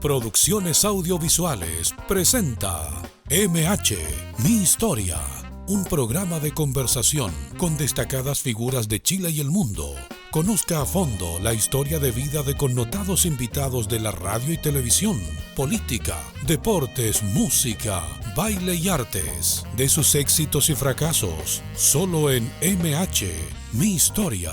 Producciones Audiovisuales presenta MH, Mi Historia, un programa de conversación con destacadas figuras de Chile y el mundo. Conozca a fondo la historia de vida de connotados invitados de la radio y televisión, política, deportes, música, baile y artes, de sus éxitos y fracasos, solo en MH, Mi Historia.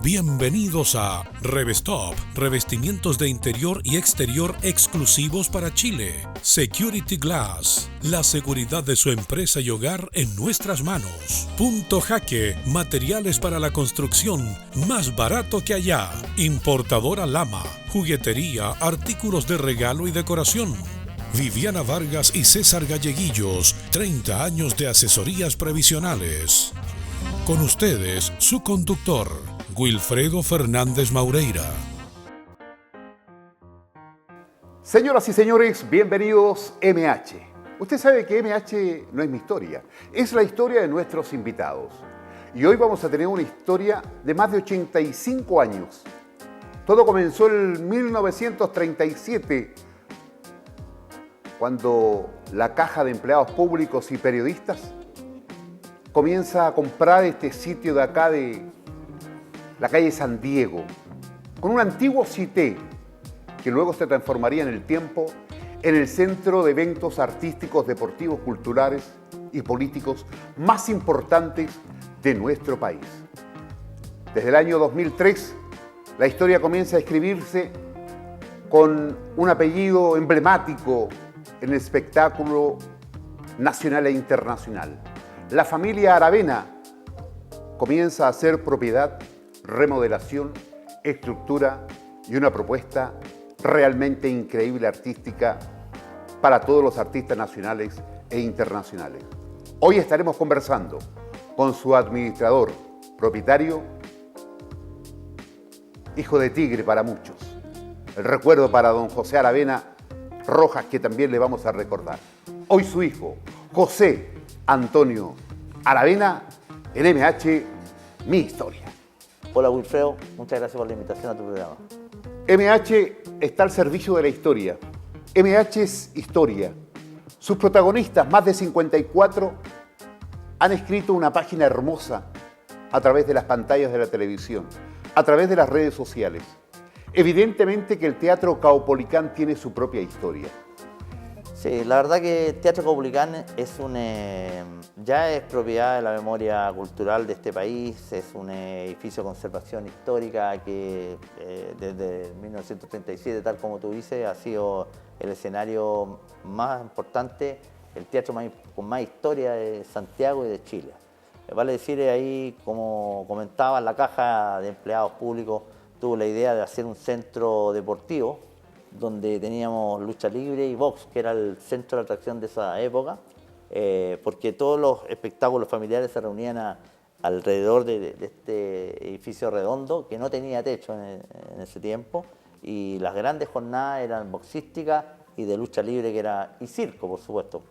Bienvenidos a Revestop, revestimientos de interior y exterior exclusivos para Chile. Security Glass, la seguridad de su empresa y hogar en nuestras manos. Punto Jaque, materiales para la construcción, más barato que allá. Importadora Lama, juguetería, artículos de regalo y decoración. Viviana Vargas y César Galleguillos, 30 años de asesorías previsionales. Con ustedes, su conductor, Wilfredo Fernández Maureira. Señoras y señores, bienvenidos a MH. Usted sabe que MH no es mi historia, es la historia de nuestros invitados. Y hoy vamos a tener una historia de más de 85 años. Todo comenzó en 1937, cuando la Caja de Empleados Públicos y Periodistas comienza a comprar este sitio de acá de la calle San Diego, con un antiguo cité que luego se transformaría en el tiempo en el centro de eventos artísticos, deportivos, culturales y políticos más importantes de nuestro país. Desde el año 2003, la historia comienza a escribirse con un apellido emblemático en el espectáculo nacional e internacional. La familia Aravena comienza a hacer propiedad, remodelación, estructura y una propuesta realmente increíble artística para todos los artistas nacionales e internacionales. Hoy estaremos conversando con su administrador, propietario, hijo de tigre para muchos. El recuerdo para don José Aravena Rojas, que también le vamos a recordar. Hoy su hijo, José Antonio Aravena, en MH, Mi Historia. Hola Wilfredo, muchas gracias por la invitación a tu programa. MH está al servicio de la historia. MH es historia. Sus protagonistas, más de 54, han escrito una página hermosa a través de las pantallas de la televisión, a través de las redes sociales. Evidentemente que el Teatro Caupolicán tiene su propia historia. Sí, la verdad que el Teatro Caupolicán ya es propiedad de la memoria cultural de este país, es un edificio de conservación histórica que desde 1937, tal como tú dices, ha sido el escenario más importante, el teatro con más historia de Santiago y de Chile. Vale decir, ahí, como comentaba, la Caja de Empleados Públicos tuvo la idea de hacer un centro deportivo donde teníamos lucha libre y box, que era el centro de atracción de esa época, porque todos los espectáculos familiares se reunían alrededor de este edificio redondo que no tenía techo en ese tiempo, y las grandes jornadas eran boxísticas y de lucha libre y circo, por supuesto,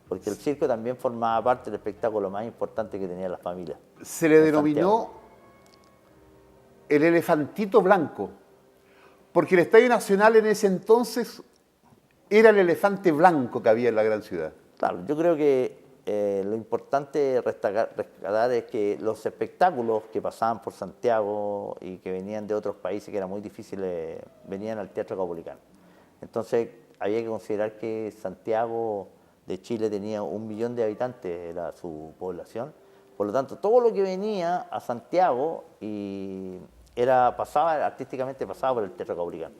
porque el circo también formaba parte del espectáculo más importante que tenían las familias. Se le denominó el elefantito blanco, porque el Estadio Nacional en ese entonces era el elefante blanco que había en la gran ciudad. Claro, yo creo que lo importante rescatar es que los espectáculos que pasaban por Santiago y que venían de otros países que eran muy difíciles, venían al Teatro Caupolicán. Entonces había que considerar que Santiago de Chile tenía 1 millón de habitantes, era su población. Por lo tanto, todo lo que venía a Santiago artísticamente pasaba por el Teatro Caupolicán.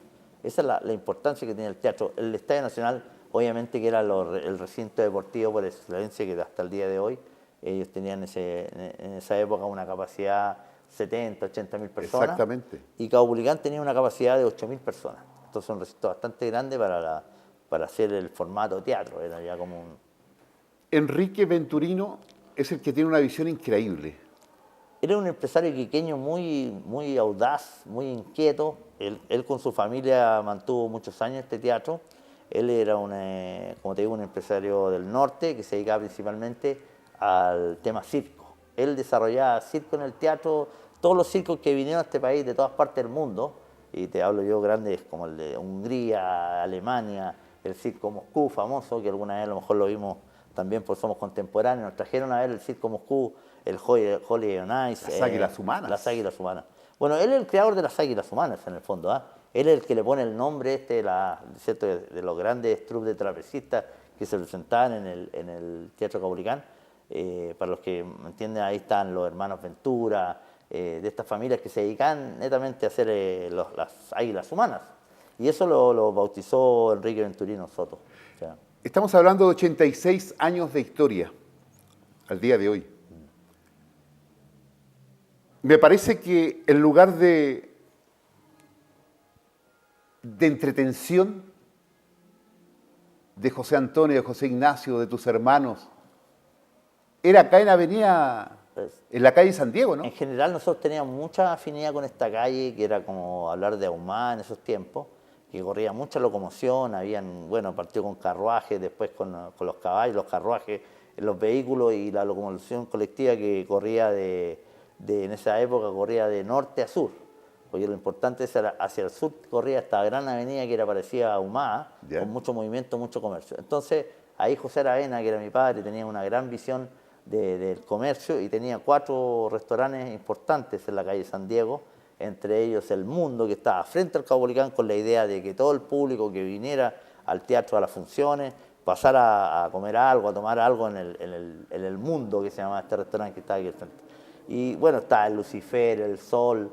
Esa es la importancia que tenía el teatro. El Estadio Nacional, obviamente, que era el recinto deportivo por excelencia, que hasta el día de hoy ellos tenían en esa época una capacidad 70, 80 mil personas. Exactamente. Y Caupolicán tenía una capacidad de 8.000 personas. Entonces, un recinto bastante grande para hacer el formato teatro. Era ya como Enrique Venturino es el que tiene una visión increíble. Era un empresario quiqueño muy audaz, muy inquieto. Él con su familia mantuvo muchos años este teatro. Él era como te digo, un empresario del norte que se dedicaba principalmente al tema circo. Él desarrollaba circo en el teatro. Todos los circos que vinieron a este país de todas partes del mundo y te hablo yo grandes como el de Hungría, Alemania, el Circo Moscú famoso, que alguna vez a lo mejor lo vimos también porque somos contemporáneos, nos trajeron a ver el Circo Moscú, el Holiday on Ice. Las águilas humanas. Las águilas humanas. Bueno, él es el creador de las águilas humanas en el fondo, ¿ah? Él es el que le pone el nombre ¿cierto? De los grandes troupes de trapecistas que se presentaban en el Teatro Caupolicán. Para los que me entienden, ahí están los hermanos Ventura, de estas familias que se dedican netamente a hacer las águilas humanas. Y eso lo bautizó Enrique Venturino Soto. O sea, estamos hablando de 86 años de historia al día de hoy. Me parece que en lugar de entretención de José Antonio, de José Ignacio, de tus hermanos, era acá en Avenida, en la calle San Diego, ¿no? En general nosotros teníamos mucha afinidad con esta calle, que era como hablar de Ahumada en esos tiempos, que corría mucha locomoción, partió con carruajes, después con los caballos, los carruajes, los vehículos y la locomoción colectiva que corría en esa época corría de norte a sur, porque lo importante es hacia el sur corría esta gran avenida que era parecida a Ahumada, con mucho movimiento, mucho comercio. Entonces ahí José Aravena, que era mi padre, tenía una gran visión del comercio y tenía 4 restaurantes importantes en la calle San Diego, entre ellos El Mundo, que estaba frente al Caupolicán con la idea de que todo el público que viniera al teatro, a las funciones, pasara a comer algo, a tomar algo en el Mundo, que se llamaba este restaurante que estaba aquí al frente. Y bueno, está el Lucifer, el Sol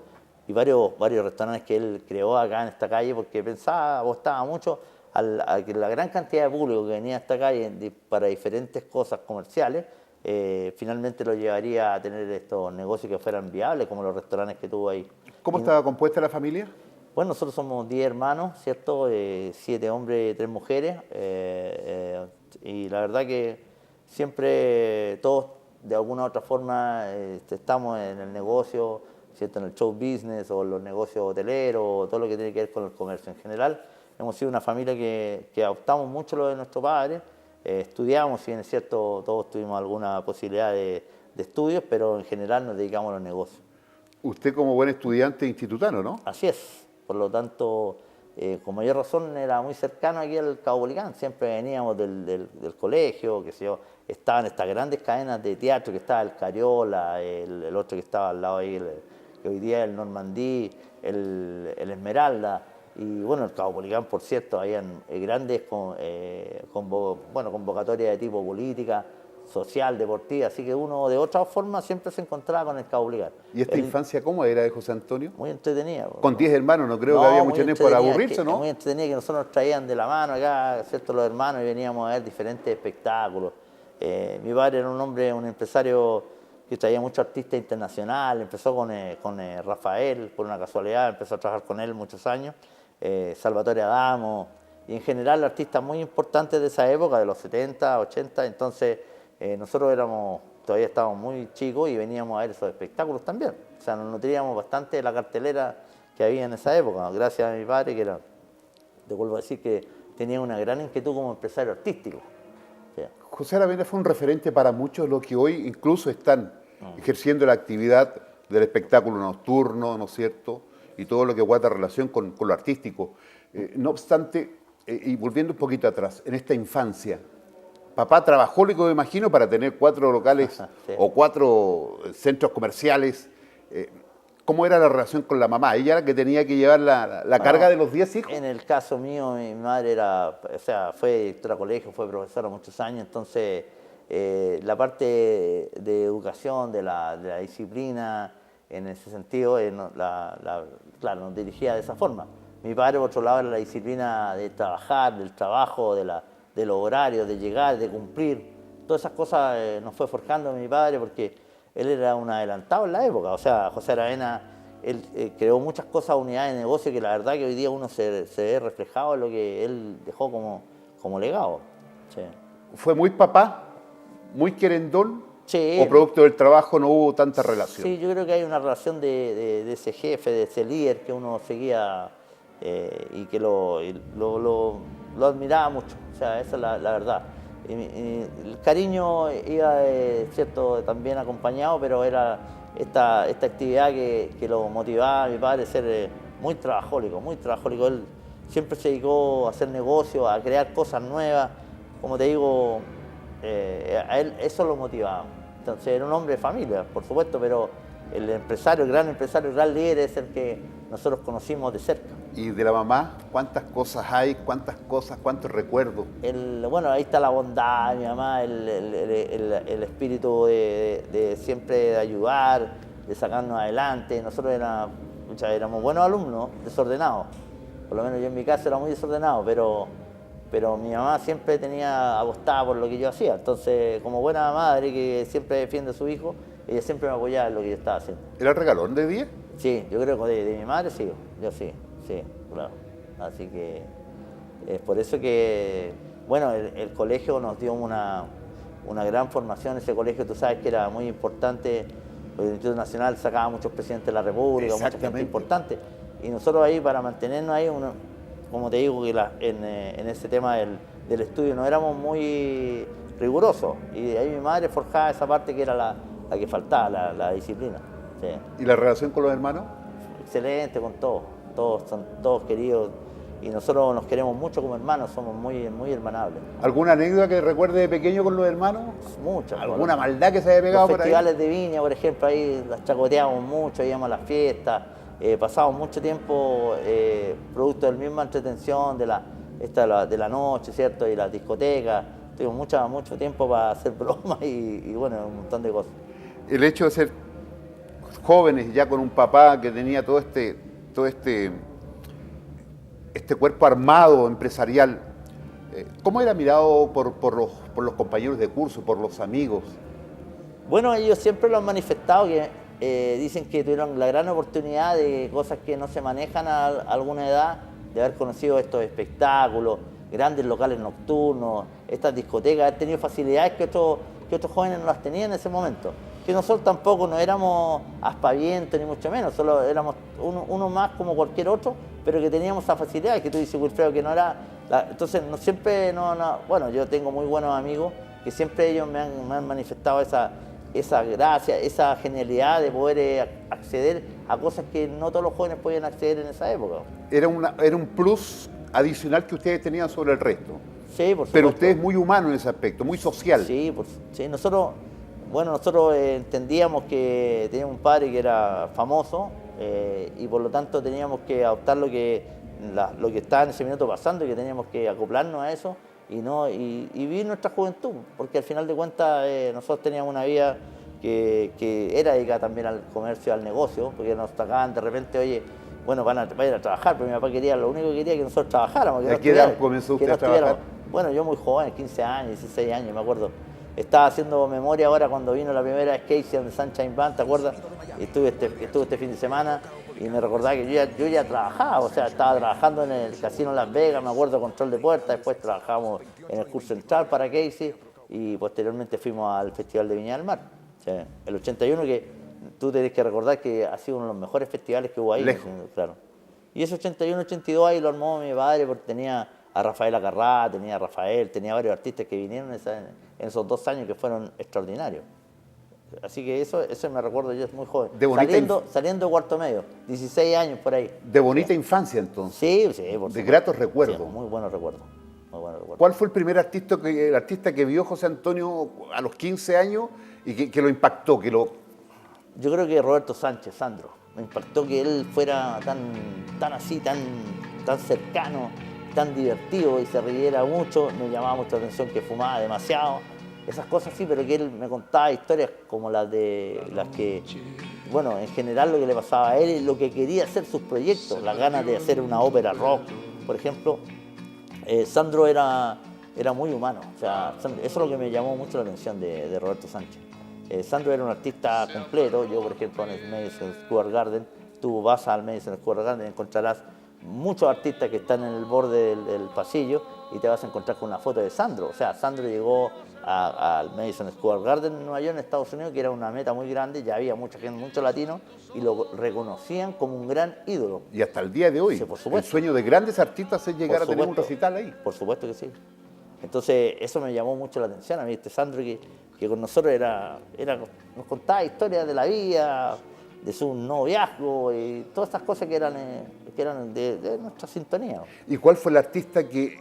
y varios restaurantes que él creó acá en esta calle porque apostaba mucho a que la gran cantidad de público que venía a esta calle para diferentes cosas comerciales, finalmente lo llevaría a tener estos negocios que fueran viables, como los restaurantes que tuvo ahí. ¿Cómo estaba compuesta la familia? Bueno, nosotros somos 10 hermanos, ¿cierto? 7 hombres y 3 mujeres. Y la verdad que siempre todos, de alguna u otra forma, estamos en el negocio, ¿cierto? En el show business o los negocios hoteleros, o todo lo que tiene que ver con el comercio en general. Hemos sido una familia que adoptamos mucho lo de nuestro padre. Estudiamos, si bien es cierto, todos tuvimos alguna posibilidad de estudios, pero en general nos dedicamos a los negocios. Usted como buen estudiante institutano, ¿no? Así es. Por lo tanto, con mayor razón era muy cercano aquí al Caupolicán. Siempre veníamos del colegio, qué sé yo. Estaban estas grandes cadenas de teatro, que estaba el Cariola, el otro que estaba al lado ahí, que hoy día es el Normandí, el Esmeralda. Y bueno, el Caupolicán, por cierto, habían grandes convocatorias de tipo política, social, deportiva, así que uno de otra forma siempre se encontraba con el Caupolicán. ¿Y esta infancia cómo era de José Antonio? Muy entretenida. Con 10 hermanos, no creo que había mucho tiempo para aburrirse, ¿no? Muy entretenida, que nosotros nos traían de la mano acá, ¿cierto? Los hermanos, y veníamos a ver diferentes espectáculos. Mi padre era un empresario que traía muchos artistas internacionales, empezó con Rafael, por una casualidad, empezó a trabajar con él muchos años, Salvatore Adamo, y en general artistas muy importantes de esa época, de los 70, 80, entonces nosotros todavía estábamos muy chicos y veníamos a ver esos espectáculos también. O sea, nos nutríamos bastante de la cartelera que había en esa época, gracias a mi padre, que era, te vuelvo a decir, que tenía una gran inquietud como empresario artístico. Sí. José Aravena fue un referente para muchos, los que hoy incluso están ejerciendo la actividad del espectáculo nocturno, ¿no es cierto?, y todo lo que guarda relación con lo artístico. No obstante, y volviendo un poquito atrás, en esta infancia, papá trabajó, lo que me imagino, para tener 4 locales sí, o 4 centros comerciales. ¿Cómo era la relación con la mamá? ¿Ella era la que tenía que llevar la carga de los 10 hijos? En el caso mío, mi madre fue directora de colegio, fue profesora muchos años, entonces la parte de educación, de la disciplina, en ese sentido, claro, nos dirigía de esa forma. Mi padre, por otro lado, era la disciplina de trabajar, del trabajo, de los horarios, de llegar, de cumplir. Todas esas cosas nos fue forjando mi padre porque él era un adelantado en la época. O sea, José Aravena, él creó muchas cosas, unidades de negocio, que la verdad que hoy día uno se ve reflejado en lo que él dejó como legado. Sí. ¿Fue muy papá, muy querendón? Sí. ¿O producto del trabajo no hubo tanta relación? Sí, yo creo que hay una relación de ese jefe, de ese líder que uno seguía y que lo admiraba mucho. O sea, esa es la verdad. El cariño iba, cierto, también acompañado, pero era esta actividad que lo motivaba a mi padre a ser muy trabajólico, muy trabajólico. Él siempre se dedicó a hacer negocios, a crear cosas nuevas. Como te digo, a él eso lo motivaba. Entonces era un hombre de familia, por supuesto, pero el empresario, el gran líder es el que nosotros conocimos de cerca. ¿Y de la mamá? ¿Cuántas cosas hay? ¿Cuántas cosas? ¿Cuántos recuerdos? Bueno, ahí está la bondad de mi mamá, el espíritu de siempre de ayudar, de sacarnos adelante. Nosotros éramos buenos alumnos, desordenados. Por lo menos yo en mi casa era muy desordenado, pero mi mamá siempre apostaba por lo que yo hacía. Entonces, como buena madre que siempre defiende a su hijo, ella siempre me apoyaba en lo que yo estaba haciendo. ¿Era el regalón de día? Sí, yo creo que de mi madre sí, yo sí, claro. Así que es por eso que, bueno, el colegio nos dio una gran formación. Ese colegio, tú sabes que era muy importante, porque el Instituto Nacional sacaba muchos presidentes de la República, mucha gente importante. Y nosotros ahí, para mantenernos ahí, como te digo, que en ese tema del estudio no éramos muy rigurosos. Y de ahí mi madre forjaba esa parte que era la que faltaba, la disciplina. Sí. ¿Y la relación con los hermanos? Excelente con todos son todos queridos y nosotros nos queremos mucho como hermanos, somos muy, muy hermanables. ¿Alguna anécdota que recuerde de pequeño con los hermanos? Muchas. ¿Alguna maldad que se haya pegado por ahí? Los festivales de Viña, por ejemplo, ahí las chacoteábamos mucho, íbamos a las fiestas, pasábamos mucho tiempo producto de la misma entretención de la noche, ¿cierto? Y las discotecas, tuvimos mucho tiempo para hacer bromas y bueno, un montón de cosas. El hecho de ser jóvenes ya con un papá que tenía todo este cuerpo armado empresarial, ¿cómo era mirado por los compañeros de curso, por los amigos? Bueno, ellos siempre lo han manifestado, que dicen que tuvieron la gran oportunidad de cosas que no se manejan a alguna edad, de haber conocido estos espectáculos, grandes locales nocturnos, estas discotecas, haber tenido facilidades que otros jóvenes no las tenían en ese momento. Que nosotros tampoco no éramos aspavientos, ni mucho menos, solo éramos uno más como cualquier otro, pero que teníamos esa facilidad, que tú dices, Wilfredo, que no era... Entonces, bueno, yo tengo muy buenos amigos que siempre ellos me han manifestado esa gracia, esa genialidad de poder acceder a cosas que no todos los jóvenes podían acceder en esa época. Era un plus adicional que ustedes tenían sobre el resto. Sí, por supuesto. Pero usted es muy humano en ese aspecto, muy social. Sí, nosotros entendíamos que teníamos un padre que era famoso y por lo tanto teníamos que adoptar lo que estaba en ese minuto pasando y que teníamos que acoplarnos a eso y vivir nuestra juventud, porque al final de cuentas nosotros teníamos una vida que era dedicada también al comercio, al negocio, porque nos sacaban de repente, oye, bueno, van a ir a trabajar, pero mi papá lo único que quería que nosotros trabajáramos. ¿A qué edad comenzó usted a trabajar? Bueno, yo muy joven, 15 años, 16 años, me acuerdo. Estaba haciendo memoria ahora cuando vino la primera vez Casey de Sunshine Band, ¿te acuerdas? Estuve este fin de semana y me recordaba que yo ya trabajaba, o sea, estaba trabajando en el Casino Las Vegas, me acuerdo, control de puertas, después trabajamos en el curso central para Casey y posteriormente fuimos al Festival de Viña del Mar. O sea, el 81, que tú tenés que recordar que ha sido uno de los mejores festivales que hubo ahí. Lejos. Claro. Y ese 81, 82 ahí lo armó mi padre porque tenía a Rafael Acarrá, tenía varios artistas que vinieron en esos 2 años que fueron extraordinarios. Así que eso me recuerdo, yo muy joven. Saliendo de cuarto medio, 16 años por ahí. De bonita infancia entonces. Sí, por supuesto. De gratos recuerdos. Sí, muy buenos recuerdos. ¿Cuál fue el primer artista que vio José Antonio a los 15 años y que lo impactó? Yo creo que Roberto Sánchez, Sandro. Me impactó que él fuera tan así, tan cercano, tan divertido y se riera mucho. Me llamaba mucho la atención que fumaba demasiado. Esas cosas sí, pero que él me contaba historias como las que, bueno, en general lo que le pasaba a él y lo que quería hacer sus proyectos, las ganas de hacer una ópera rock, por ejemplo. Sandro era muy humano, o sea, eso es lo que me llamó mucho la atención de Roberto Sánchez. Sandro era un artista completo. Yo, por ejemplo, en el Madison Square Garden, tú vas al Madison Square Garden y encontrarás muchos artistas que están en el borde del pasillo y te vas a encontrar con una foto de Sandro. O sea, Sandro llegó al Madison Square Garden en Nueva York, en Estados Unidos, que era una meta muy grande, ya había mucha gente, muchos latinos, y lo reconocían como un gran ídolo. Y hasta el día de hoy, sí, por supuesto. El sueño de grandes artistas es llegar a tener un recital ahí. Por supuesto que sí. Entonces, eso me llamó mucho la atención a mí, Sandro, que con nosotros nos contaba historias de la vida, de su noviazgo y todas estas cosas que eran que eran de nuestra sintonía. ¿Y cuál fue el artista que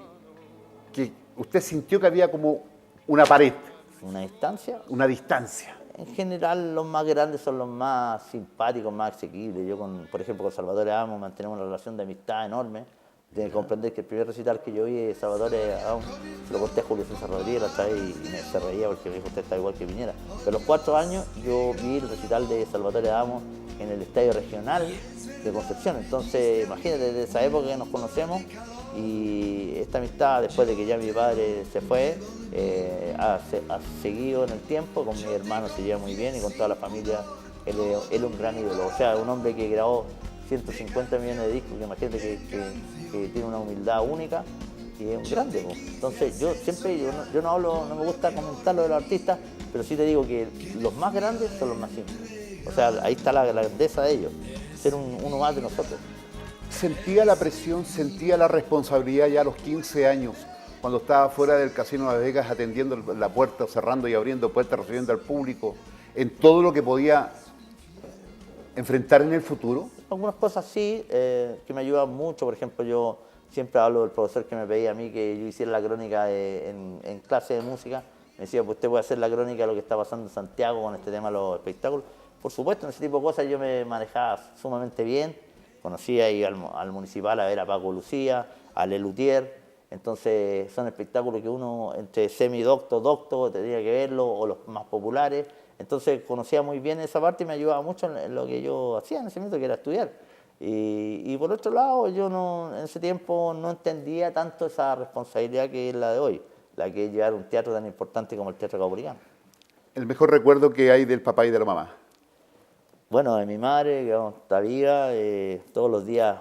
usted sintió que había como una pared? ¿Una distancia? Una distancia. En general, los más grandes son los más simpáticos, más asequibles. Yo, por ejemplo, con Salvatore Adamo mantenemos una relación de amistad enorme. De comprender que el primer recital que yo vi de Salvatore Adamo, se lo conté a Julio César Rodríguez la otra vez y se reía porque me dijo, usted está igual que Piñera. Pero a los 4 años yo vi el recital de Salvatore Adamo en el Estadio Regional de Concepción. Entonces, imagínate, desde esa época que nos conocemos y esta amistad, después de que ya mi padre se fue, ha seguido en el tiempo. Con mi hermano se lleva muy bien y con toda la familia. Él es un gran ídolo. O sea, un hombre que grabó 150 millones de discos, que imagínate que tiene una humildad única y es un grande. Pues. Entonces yo no hablo, no me gusta comentar lo de los artistas, pero sí te digo que los más grandes son los más simples. O sea, ahí está la grandeza de ellos, ser uno más de nosotros. ¿Sentía la presión, sentía la responsabilidad ya a los 15 años, cuando estaba fuera del Casino Las Vegas atendiendo la puerta, cerrando y abriendo puertas, recibiendo al público, en todo lo que podía enfrentar en el futuro? Algunas cosas sí, que me ayudan mucho. Por ejemplo, yo siempre hablo del profesor que me pedía a mí que yo hiciera la crónica en clase de música. Me decía, pues usted puede hacer la crónica de lo que está pasando en Santiago con este tema de los espectáculos. Por supuesto, en ese tipo de cosas yo me manejaba sumamente bien. Conocía ahí al municipal a ver a Paco Lucía, a Lelutier. Entonces son espectáculos que uno entre docto, tendría que verlo, o los más populares. Entonces conocía muy bien esa parte y me ayudaba mucho en lo que yo hacía en ese momento, que era estudiar. Y por otro lado, yo en ese tiempo no entendía tanto esa responsabilidad que es la de hoy, la que es llevar un teatro tan importante como el Teatro Caupolicán. ¿El mejor recuerdo que hay del papá y de la mamá? Bueno, de mi madre, que está viva, todos los días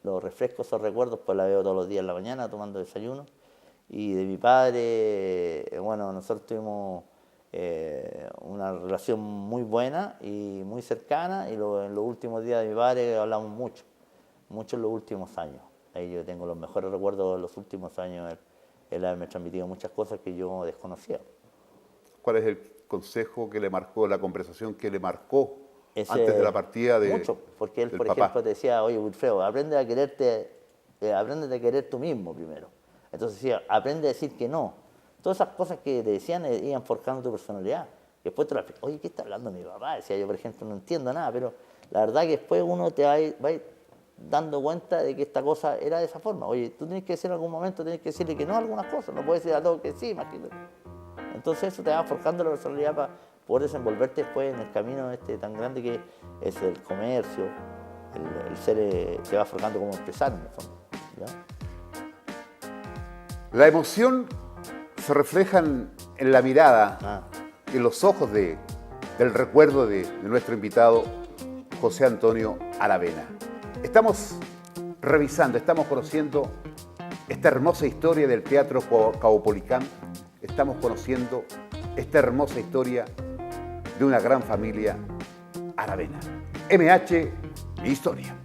los refresco esos recuerdos, pues la veo todos los días en la mañana tomando desayuno. Y de mi padre, bueno, nosotros tuvimos una relación muy buena y muy cercana, y en los últimos días de mi padre hablamos mucho en los últimos años. Ahí yo tengo los mejores recuerdos de los últimos años, él haberme transmitido muchas cosas que yo desconocía. ¿Cuál es el consejo que le marcó, la conversación que le marcó antes de la partida de mucho, porque él, por papá? ejemplo, te decía, oye, Wilfredo, aprende a quererte, aprende a querer tú mismo primero. Entonces decía, aprende a decir que no. Todas esas cosas que te decían iban forjando tu personalidad. Después te las oye, ¿qué está hablando mi papá? Decía yo, por ejemplo, no entiendo nada, pero la verdad que después uno te va dando cuenta de que esta cosa era de esa forma. Oye, tú tienes que decir en algún momento, tienes que decirle que no a algunas cosas, no puedes decir a todo que sí, imagínate. Entonces eso te va forjando la personalidad para poder desenvolverte después en el camino tan grande que es el comercio, el ser, se va forjando como empresario en el fondo, ¿ya? La emoción se refleja en la mirada, en los ojos del recuerdo de nuestro invitado José Antonio Aravena. Estamos revisando, estamos conociendo esta hermosa historia del Teatro Caupolicán, estamos conociendo esta hermosa historia de una gran familia Aravena. MH, mi historia.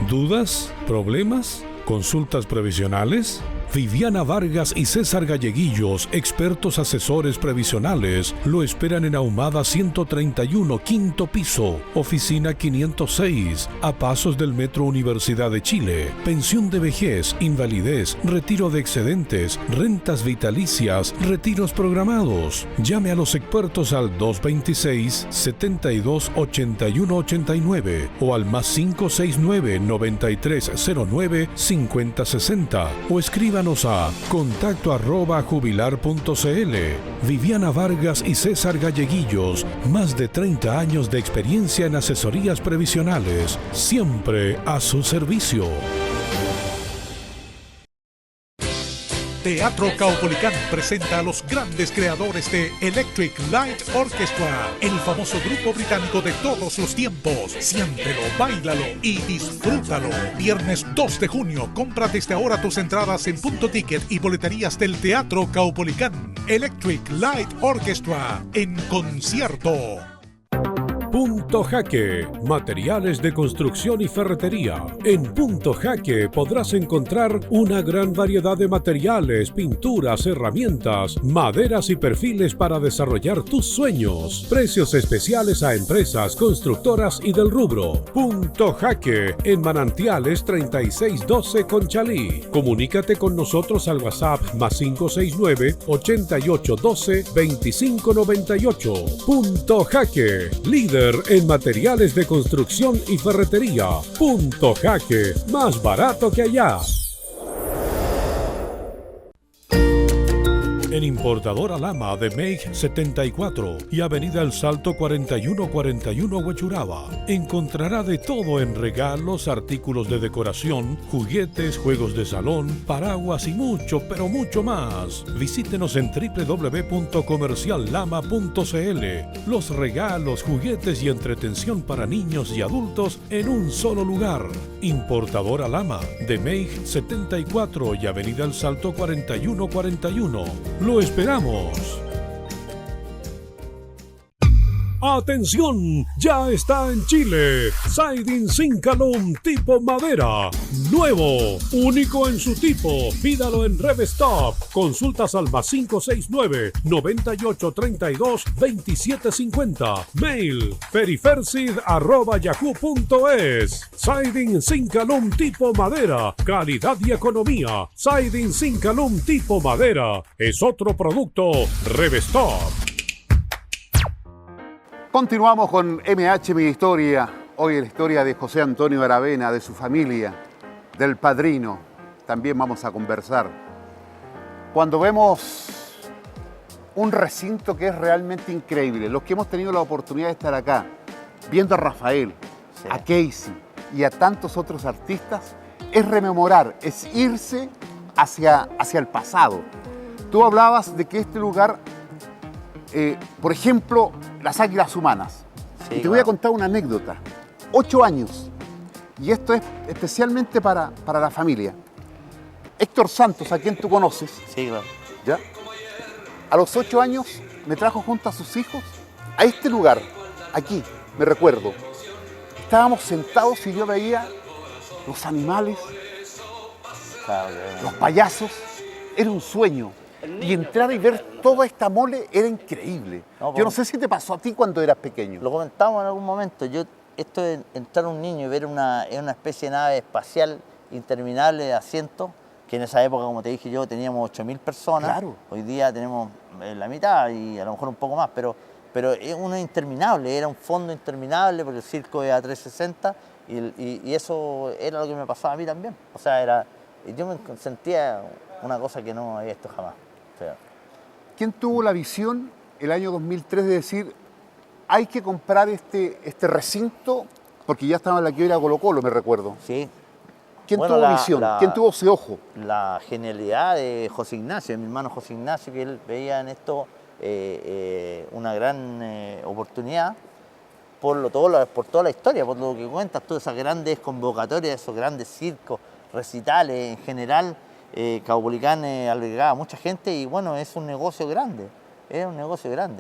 ¿Dudas? ¿Problemas? ¿Consultas previsionales? Viviana Vargas y César Galleguillos, expertos asesores previsionales, lo esperan en Ahumada 131, quinto piso, oficina 506, a pasos del Metro Universidad de Chile. Pensión de vejez, invalidez, retiro de excedentes, rentas vitalicias, retiros programados. Llame a los expertos al 226-728189 o al más 569-9309-5060 o escriban a contacto@jubilar.cl. Viviana Vargas y César Galleguillos, más de 30 años de experiencia en asesorías previsionales, siempre a su servicio. Teatro Caupolicán presenta a los grandes creadores de Electric Light Orchestra, el famoso grupo británico de todos los tiempos. Siéntelo, báilalo y disfrútalo. Viernes 2 de junio, compra desde ahora tus entradas en Punto Ticket y boleterías del Teatro Caupolicán. Electric Light Orchestra en concierto. Punto Jaque, materiales de construcción y ferretería. En Punto Jaque podrás encontrar una gran variedad de materiales, pinturas, herramientas, maderas y perfiles para desarrollar tus sueños. Precios especiales a empresas, constructoras y del rubro. Punto Jaque, en Manantiales 3612 Conchalí. Comunícate con nosotros al WhatsApp +569 8812 2598. Punto Jaque, líder en materiales de construcción y ferretería. Punto Jaque, más barato que allá. En Importadora Lama de Meij 74 y Avenida El Salto 4141 Huechuraba, encontrará de todo en regalos, artículos de decoración, juguetes, juegos de salón, paraguas y mucho, pero mucho más. Visítenos en www.comerciallama.cl. Los regalos, juguetes y entretención para niños y adultos en un solo lugar. Importadora Lama de Meij 74 y Avenida El Salto 4141. ¡Lo esperamos! ¡Atención! Ya está en Chile. Siding Syncalum tipo madera. Nuevo. Único en su tipo. Pídalo en Revstop. Consultas al +569 9832 2750. Mail perifersid@yahoo.es. Siding Syncalum tipo madera. Calidad y economía. Siding Syncalum tipo madera. Es otro producto Revstop. Continuamos con MH Mi Historia. Hoy la historia de José Antonio Aravena, de su familia, del padrino. También vamos a conversar. Cuando vemos un recinto que es realmente increíble, los que hemos tenido la oportunidad de estar acá, viendo a Rafael, sí, a Casey y a tantos otros artistas, es rememorar, es irse hacia el pasado. Tú hablabas de que este lugar, por ejemplo, las Águilas Humanas. Sí, y te voy a contar una anécdota. 8 años. Y esto es especialmente para la familia. Héctor Santos, a quien tú conoces. Sí, claro. ¿Ya? A los 8 años me trajo junto a sus hijos a este lugar. Aquí, me recuerdo. Estábamos sentados y yo veía los animales, los payasos. Era un sueño. Y entrar y ver toda esta mole era increíble. Yo no sé si te pasó a ti cuando eras pequeño. Lo comentamos en algún momento. Esto de entrar un niño y ver una especie de nave espacial interminable de asientos, que en esa época, como te dije yo, teníamos 8.000 personas. Claro. Hoy día tenemos la mitad y a lo mejor un poco más, pero es uno interminable, era un fondo interminable porque el circo era 360 y eso era lo que me pasaba a mí también. O sea, yo me sentía una cosa que no había visto jamás. ¿Quién tuvo la visión el año 2003 de decir hay que comprar este recinto? Porque ya estaba en la quiebra Colo-Colo, me recuerdo. Sí. ¿Quién tuvo visión? ¿Quién tuvo ese ojo? La genialidad de José Ignacio, de mi hermano José Ignacio, que él veía en esto una gran oportunidad por toda la historia, por lo que cuentas, todas esas grandes convocatorias, esos grandes circos, recitales en general. Caupolicán albergaba a mucha gente y bueno, es un negocio grande,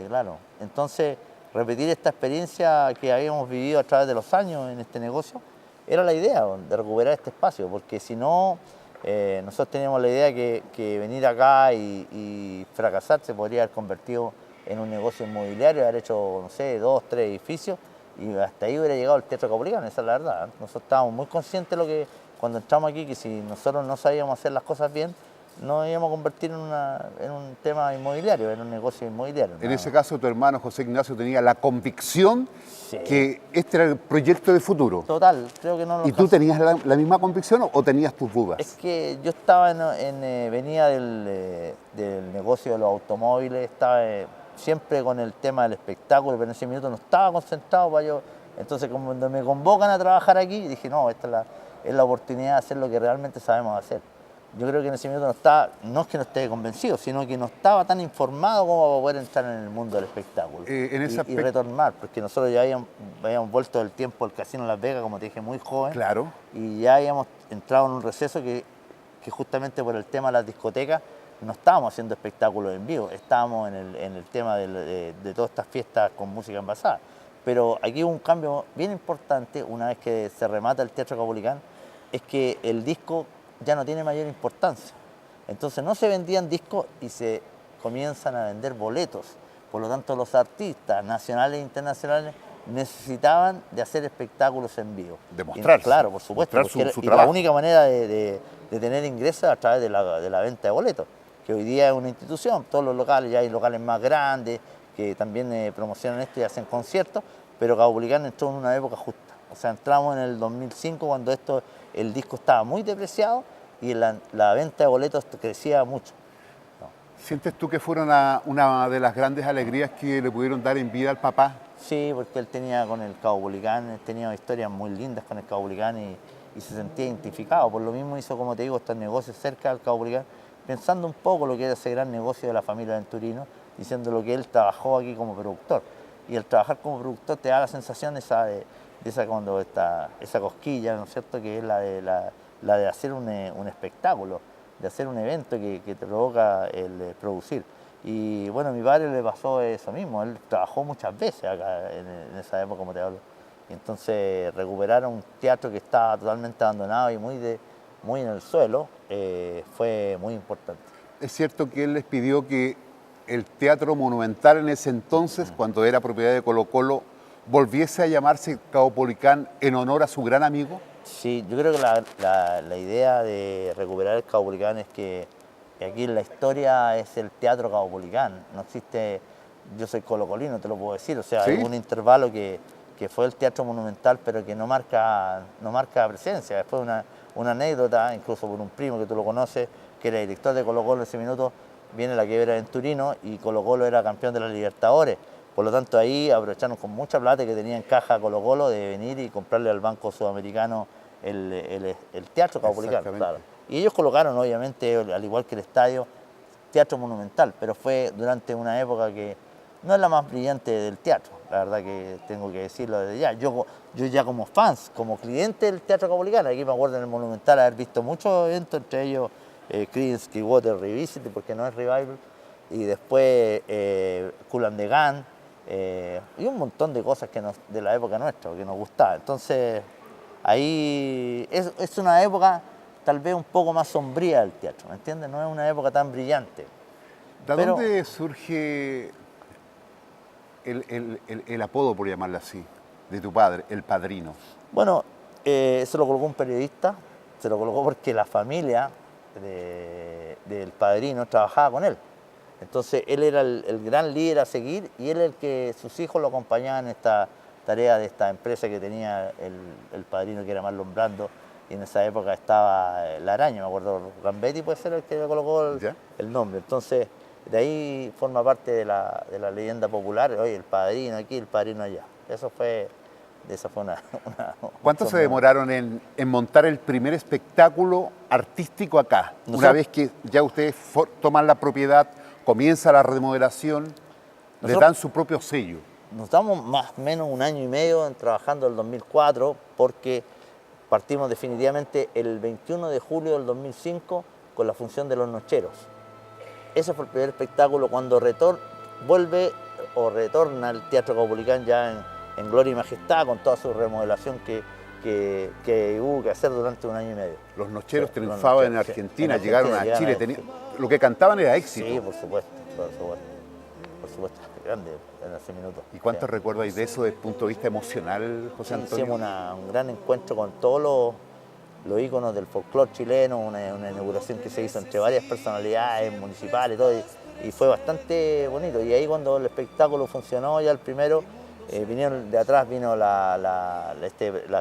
claro. Entonces, repetir esta experiencia que habíamos vivido a través de los años en este negocio, era la idea de recuperar este espacio, porque si no, nosotros teníamos la idea que venir acá y fracasar se podría haber convertido en un negocio inmobiliario, haber hecho, no sé, 2, 3 edificios y hasta ahí hubiera llegado el Teatro Caupolicán, esa es la verdad. Nosotros estábamos muy conscientes de lo que cuando entramos aquí, que si nosotros no sabíamos hacer las cosas bien, nos íbamos a convertir en un tema inmobiliario, en un negocio inmobiliario. En ese caso, tu hermano José Ignacio tenía la convicción que este era el proyecto de futuro. Total, creo que no lo... ¿Y tú tenías la misma convicción o tenías tus dudas? Es que yo estaba venía del negocio de los automóviles, estaba siempre con el tema del espectáculo, pero en ese minuto no estaba concentrado para yo. Entonces, cuando me convocan a trabajar aquí, dije, no, esta es la oportunidad de hacer lo que realmente sabemos hacer. Yo creo que en ese minuto no es que no esté convencido, sino que no estaba tan informado como para poder entrar en el mundo del espectáculo y retornar, porque nosotros ya habíamos vuelto del tiempo al Casino Las Vegas, como te dije, muy joven. Claro. Y ya habíamos entrado en un receso que justamente por el tema de las discotecas no estábamos haciendo espectáculos en vivo, estábamos en el tema de todas estas fiestas con música envasada. Pero aquí hubo un cambio bien importante una vez que se remata el Teatro Caupolicán, es que el disco ya no tiene mayor importancia. Entonces no se vendían discos y se comienzan a vender boletos. Por lo tanto, los artistas nacionales e internacionales necesitaban de hacer espectáculos en vivo. Demostrarse. Claro, por supuesto. Mostrar su y trabajo. la única manera de tener ingresos es a través de la venta de boletos, que hoy día es una institución. Todos los locales, ya hay locales más grandes que también promocionan esto y hacen conciertos, pero Caupolicán entró en una época justa. O sea, entramos en el 2005 cuando el disco estaba muy depreciado y la venta de boletos crecía mucho. ¿Sientes tú que fueron una de las grandes alegrías que le pudieron dar en vida al papá? Sí, porque él tenía con el Caupolicán, él tenía historias muy lindas con el Caupolicán y se sentía identificado. Por lo mismo hizo, como te digo, estos negocios cerca del Caupolicán, pensando un poco lo que era ese gran negocio de la familia Venturino, diciendo lo que él trabajó aquí como productor. Y el trabajar como productor te da la sensación esa cosquilla, ¿no es cierto?, que es la de hacer un espectáculo, de hacer un evento que te provoca el producir. Y bueno, a mi padre le pasó eso mismo, él trabajó muchas veces acá en esa época, como te hablo. Y entonces recuperar un teatro que estaba totalmente abandonado y muy en el suelo fue muy importante. Es cierto que él les pidió que el Teatro Monumental en ese entonces, cuando era propiedad de Colo-Colo, volviese a llamarse Caupolicán en honor a su gran amigo. Sí, yo creo que la idea de recuperar el Caupolicán es que aquí en la historia es el Teatro Caupolicán. No existe, yo soy colocolino, te lo puedo decir, o sea, ¿Sí? hay un intervalo que fue el Teatro Monumental, pero que no marca presencia. Después una anécdota, incluso por un primo que tú lo conoces, que era director de Colo-Colo en ese minuto, viene la quiebra de Venturino y Colo-Colo era campeón de la Libertadores. Por lo tanto, ahí aprovecharon con mucha plata que tenía en caja Colo-Colo de venir y comprarle al Banco Sudamericano el Teatro Caupolicán. Claro. Y ellos colocaron, obviamente, al igual que el estadio, Teatro Monumental, pero fue durante una época que no es la más brillante del teatro, la verdad que tengo que decirlo desde ya. Yo ya como fans, como cliente del Teatro Caupolicán, aquí me acuerdo en el Monumental haber visto muchos eventos, entre ellos Creedence Clearwater Revisit, porque no es Revival, y después Kool and the Gang, y un montón de cosas de la época nuestra que nos gustaba. Entonces, ahí es una época tal vez un poco más sombría del teatro, ¿me entiendes? No es una época tan brillante. ¿De dónde surge el apodo, por llamarlo así, de tu padre, El Padrino? Bueno, eso lo colocó un periodista, se lo colocó porque la familia del Padrino trabajaba con él. Entonces él era el gran líder a seguir y él el que sus hijos lo acompañaban en esta tarea de esta empresa que tenía el Padrino, que era Marlon Brando, y en esa época estaba La Araña, me acuerdo, Gambetti puede ser el que le colocó el nombre. Entonces de ahí forma parte de la leyenda popular, oye, el Padrino aquí, el Padrino allá. Esa fue una ¿Cuánto se demoraron en montar el primer espectáculo artístico acá? Una vez que ya ustedes toman la propiedad, comienza la remodelación, le dan su propio sello. Nos damos más o menos un año y medio trabajando el 2004, porque partimos definitivamente el 21 de julio del 2005 con la función de Los Nocheros. Ese fue el primer espectáculo cuando retorna el Teatro Caupolicán ya en gloria y majestad, con toda su remodelación que hubo que hacer durante un año y medio. Los Nocheros triunfaban en Argentina, llegaron a Chile, lo que cantaban era éxito. Sí, por supuesto, grande en ese minuto. ¿Y cuántos recuerdos hay de eso desde el punto de vista emocional, José Antonio? Hicimos un gran encuentro con todos los íconos del folclore chileno, una inauguración que se hizo entre varias personalidades municipales y todo, y fue bastante bonito. Y ahí cuando el espectáculo funcionó, ya el primero, vinieron de atrás, vino la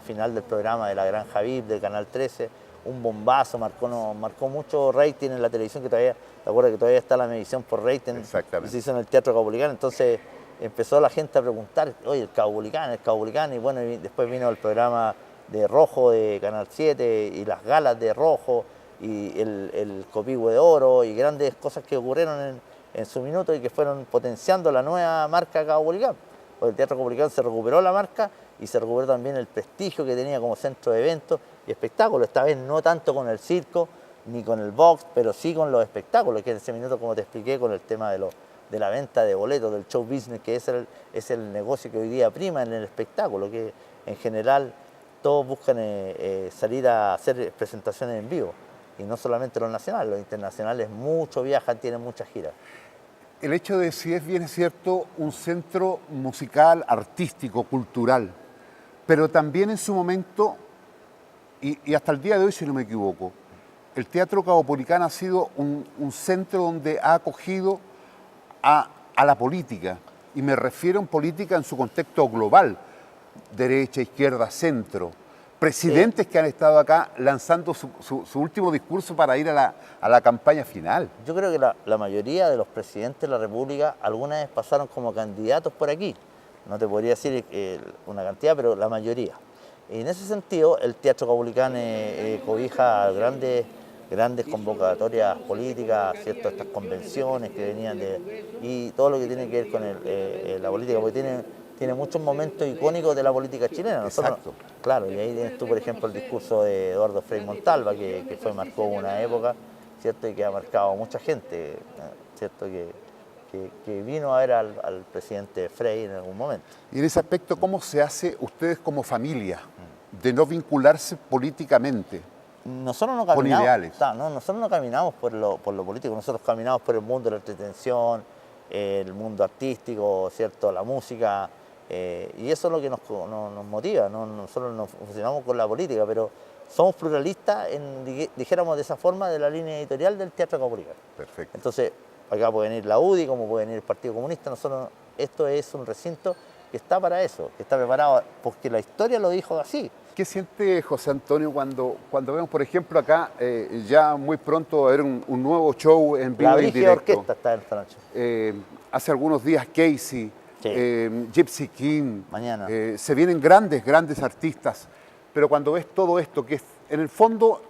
final del programa de La Granja VIP del Canal 13, un bombazo, marcó mucho rating en la televisión, que todavía, ¿te acuerdas que todavía está la medición por rating? Exactamente. Se hizo en el Teatro Caupolicán, entonces empezó la gente a preguntar, oye, el Caupolicán, y bueno, y después vino el programa de Rojo de Canal 7 y las galas de Rojo y el Copihue de Oro y grandes cosas que ocurrieron en su minuto y que fueron potenciando la nueva marca Caupolicán. Porque el Teatro Caupolicán se recuperó la marca y se recuperó también el prestigio que tenía como centro de eventos y espectáculos, esta vez no tanto con el circo ni con el box, pero sí con los espectáculos, que en ese minuto, como te expliqué, con el tema de de la venta de boletos, del show business, que es el negocio que hoy día prima en el espectáculo, que en general todos buscan salir a hacer presentaciones en vivo. Y no solamente los nacionales, los internacionales mucho viajan, tienen muchas giras. El hecho de, si es bien cierto, un centro musical, artístico, cultural, pero también en su momento, y hasta el día de hoy, si no me equivoco, el Teatro Caupolicán ha sido un centro donde ha acogido a la política, y me refiero a política en su contexto global, derecha, izquierda, centro, presidentes que han estado acá lanzando su último discurso para ir a la campaña final. Yo creo que la mayoría de los presidentes de la República alguna vez pasaron como candidatos por aquí. No te podría decir una cantidad, pero la mayoría. Y en ese sentido, el Teatro Caupolicán cobija grandes convocatorias políticas, ¿cierto? Estas convenciones que venían y todo lo que tiene que ver con la política, porque tiene muchos momentos icónicos de la política chilena. Exacto. Claro, y ahí tienes tú, por ejemplo, el discurso de Eduardo Frei Montalva, que marcó una época, ¿cierto? Y que ha marcado a mucha gente, ¿cierto? Que vino a ver al presidente Frei en algún momento. Y en ese aspecto, ¿cómo se hace ustedes como familia de no vincularse políticamente? Nosotros no caminamos, con ideales. Nosotros no caminamos por lo político, nosotros caminamos por el mundo de la entretención, el mundo artístico, ¿cierto? La música, y eso es lo que nos motiva. Nosotros no funcionamos con la política, pero somos pluralistas, dijéramos de esa forma, de la línea editorial del Teatro Caupolicán. Perfecto. Entonces, acá puede venir la UDI, como puede venir el Partido Comunista. Esto es un recinto que está para eso, que está preparado, porque la historia lo dijo así. ¿Qué siente José Antonio cuando vemos, por ejemplo, acá ya muy pronto va a haber un nuevo show en vivo y en directo? La orquesta está esta noche. Hace algunos días Casey, Sí. Gypsy King. Mañana. Se vienen grandes artistas. Pero cuando ves todo esto, que en el fondo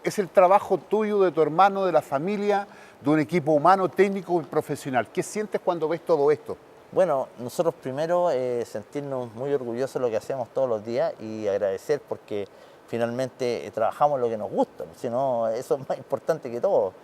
es el trabajo tuyo, de tu hermano, de la familia, de un equipo humano, técnico y profesional. ¿Qué sientes cuando ves todo esto? Bueno, nosotros primero sentirnos muy orgullosos de lo que hacemos todos los días y agradecer porque finalmente trabajamos lo que nos gusta, si no, eso es más importante que todo.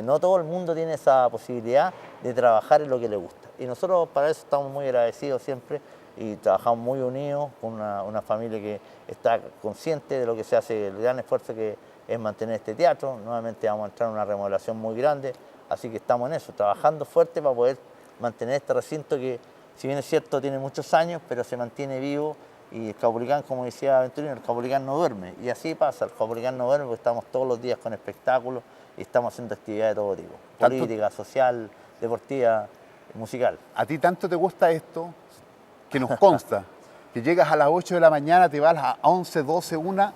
No todo el mundo tiene esa posibilidad de trabajar en lo que le gusta. Y nosotros para eso estamos muy agradecidos siempre y trabajamos muy unidos con una familia que está consciente de lo que se hace, el gran esfuerzo que es mantener este teatro. Nuevamente vamos a entrar en una remodelación muy grande, así que estamos en eso, trabajando fuerte para poder mantener este recinto que, si bien es cierto, tiene muchos años, pero se mantiene vivo. Y el Caupolicán, como decía Aventurino, el Caupolicán no duerme. Y así pasa, el Caupolicán no duerme porque estamos todos los días con espectáculos y estamos haciendo actividades de todo tipo. Política, social, deportiva, musical. ¿A ti tanto te gusta esto que nos consta? Que llegas a las 8 de la mañana, te vas a las 11, 12, 1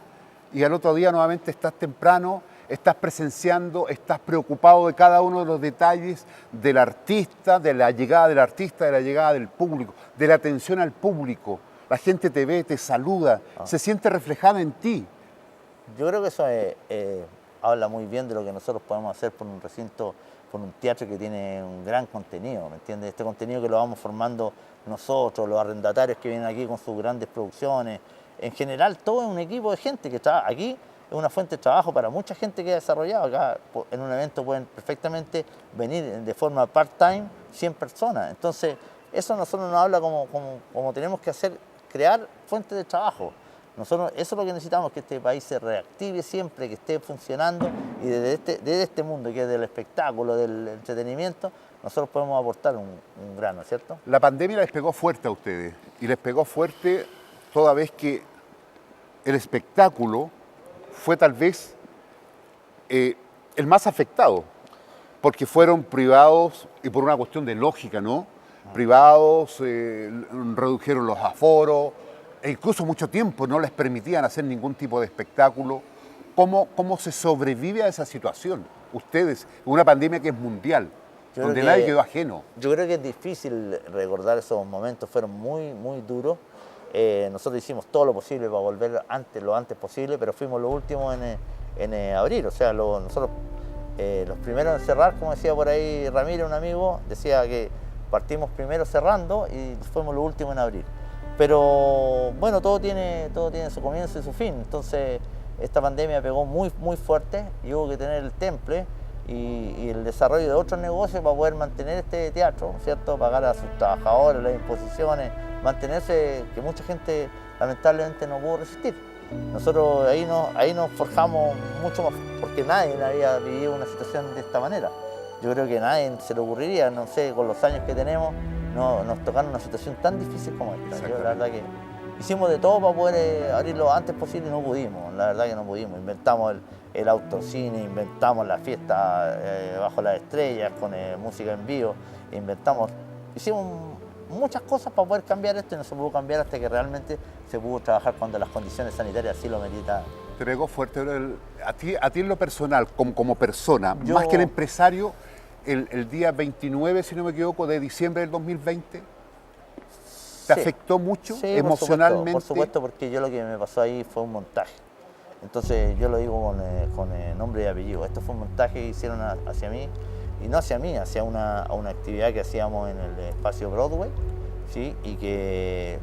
y al otro día nuevamente estás temprano, estás presenciando, estás preocupado de cada uno de los detalles del artista, de la llegada del artista, de la llegada del público, de la atención al público. La gente te ve, te saluda, se siente reflejada en ti. Yo creo que eso habla muy bien de lo que nosotros podemos hacer por un recinto, por un teatro que tiene un gran contenido, ¿me entiendes? Este contenido que lo vamos formando nosotros, los arrendatarios que vienen aquí con sus grandes producciones. En general, todo es un equipo de gente que está aquí. Es una fuente de trabajo para mucha gente que ha desarrollado. Acá en un evento pueden perfectamente venir de forma part-time 100 personas. Entonces, eso a nosotros nos habla como tenemos que hacer, crear fuentes de trabajo. Nosotros, eso es lo que necesitamos, que este país se reactive siempre, que esté funcionando y desde este mundo, que es del espectáculo, del entretenimiento, nosotros podemos aportar un grano, ¿cierto? La pandemia les pegó fuerte a ustedes y les pegó fuerte toda vez que el espectáculo fue tal vez el más afectado, porque fueron privados y por una cuestión de lógica, ¿no? Privados, redujeron los aforos, e incluso mucho tiempo no les permitían hacer ningún tipo de espectáculo. ¿Cómo se sobrevive a esa situación? Ustedes, una pandemia que es mundial, donde nadie quedó ajeno. Yo creo que es difícil recordar esos momentos, fueron muy duros. Nosotros hicimos todo lo posible para volver lo antes posible, pero fuimos los últimos en abrir. O sea, nosotros los primeros en cerrar, como decía por ahí Ramírez, un amigo, decía que partimos primero cerrando y fuimos los últimos en abrir. Pero bueno, todo tiene su comienzo y su fin. Entonces esta pandemia pegó muy fuerte y hubo que tener el temple y el desarrollo de otros negocios para poder mantener este teatro, ¿cierto? Pagar a sus trabajadores, las imposiciones, mantenerse, que mucha gente lamentablemente no pudo resistir. Nosotros ahí nos forjamos mucho más, porque nadie había vivido una situación de esta manera. Yo creo que a nadie se le ocurriría, no sé, con los años que tenemos, nos tocaron una situación tan difícil como esta. Yo la verdad que hicimos de todo para poder abrir lo antes posible y no pudimos, la verdad que no pudimos. Inventamos el autocine, inventamos la fiesta bajo las estrellas con música en vivo, hicimos muchas cosas para poder cambiar esto y no se pudo cambiar hasta que realmente se pudo trabajar cuando las condiciones sanitarias así lo meritaban. Te pegó fuerte, a ti en lo personal, como persona, más que el empresario, el día 29, si no me equivoco, de diciembre del 2020, ¿te afectó mucho emocionalmente? Por supuesto, porque yo lo que me pasó ahí fue un montaje. Entonces yo lo digo con nombre y apellido. Esto fue un montaje que hicieron hacia mí, y no hacia mí, hacia una actividad que hacíamos en el espacio Broadway, ¿sí? Y que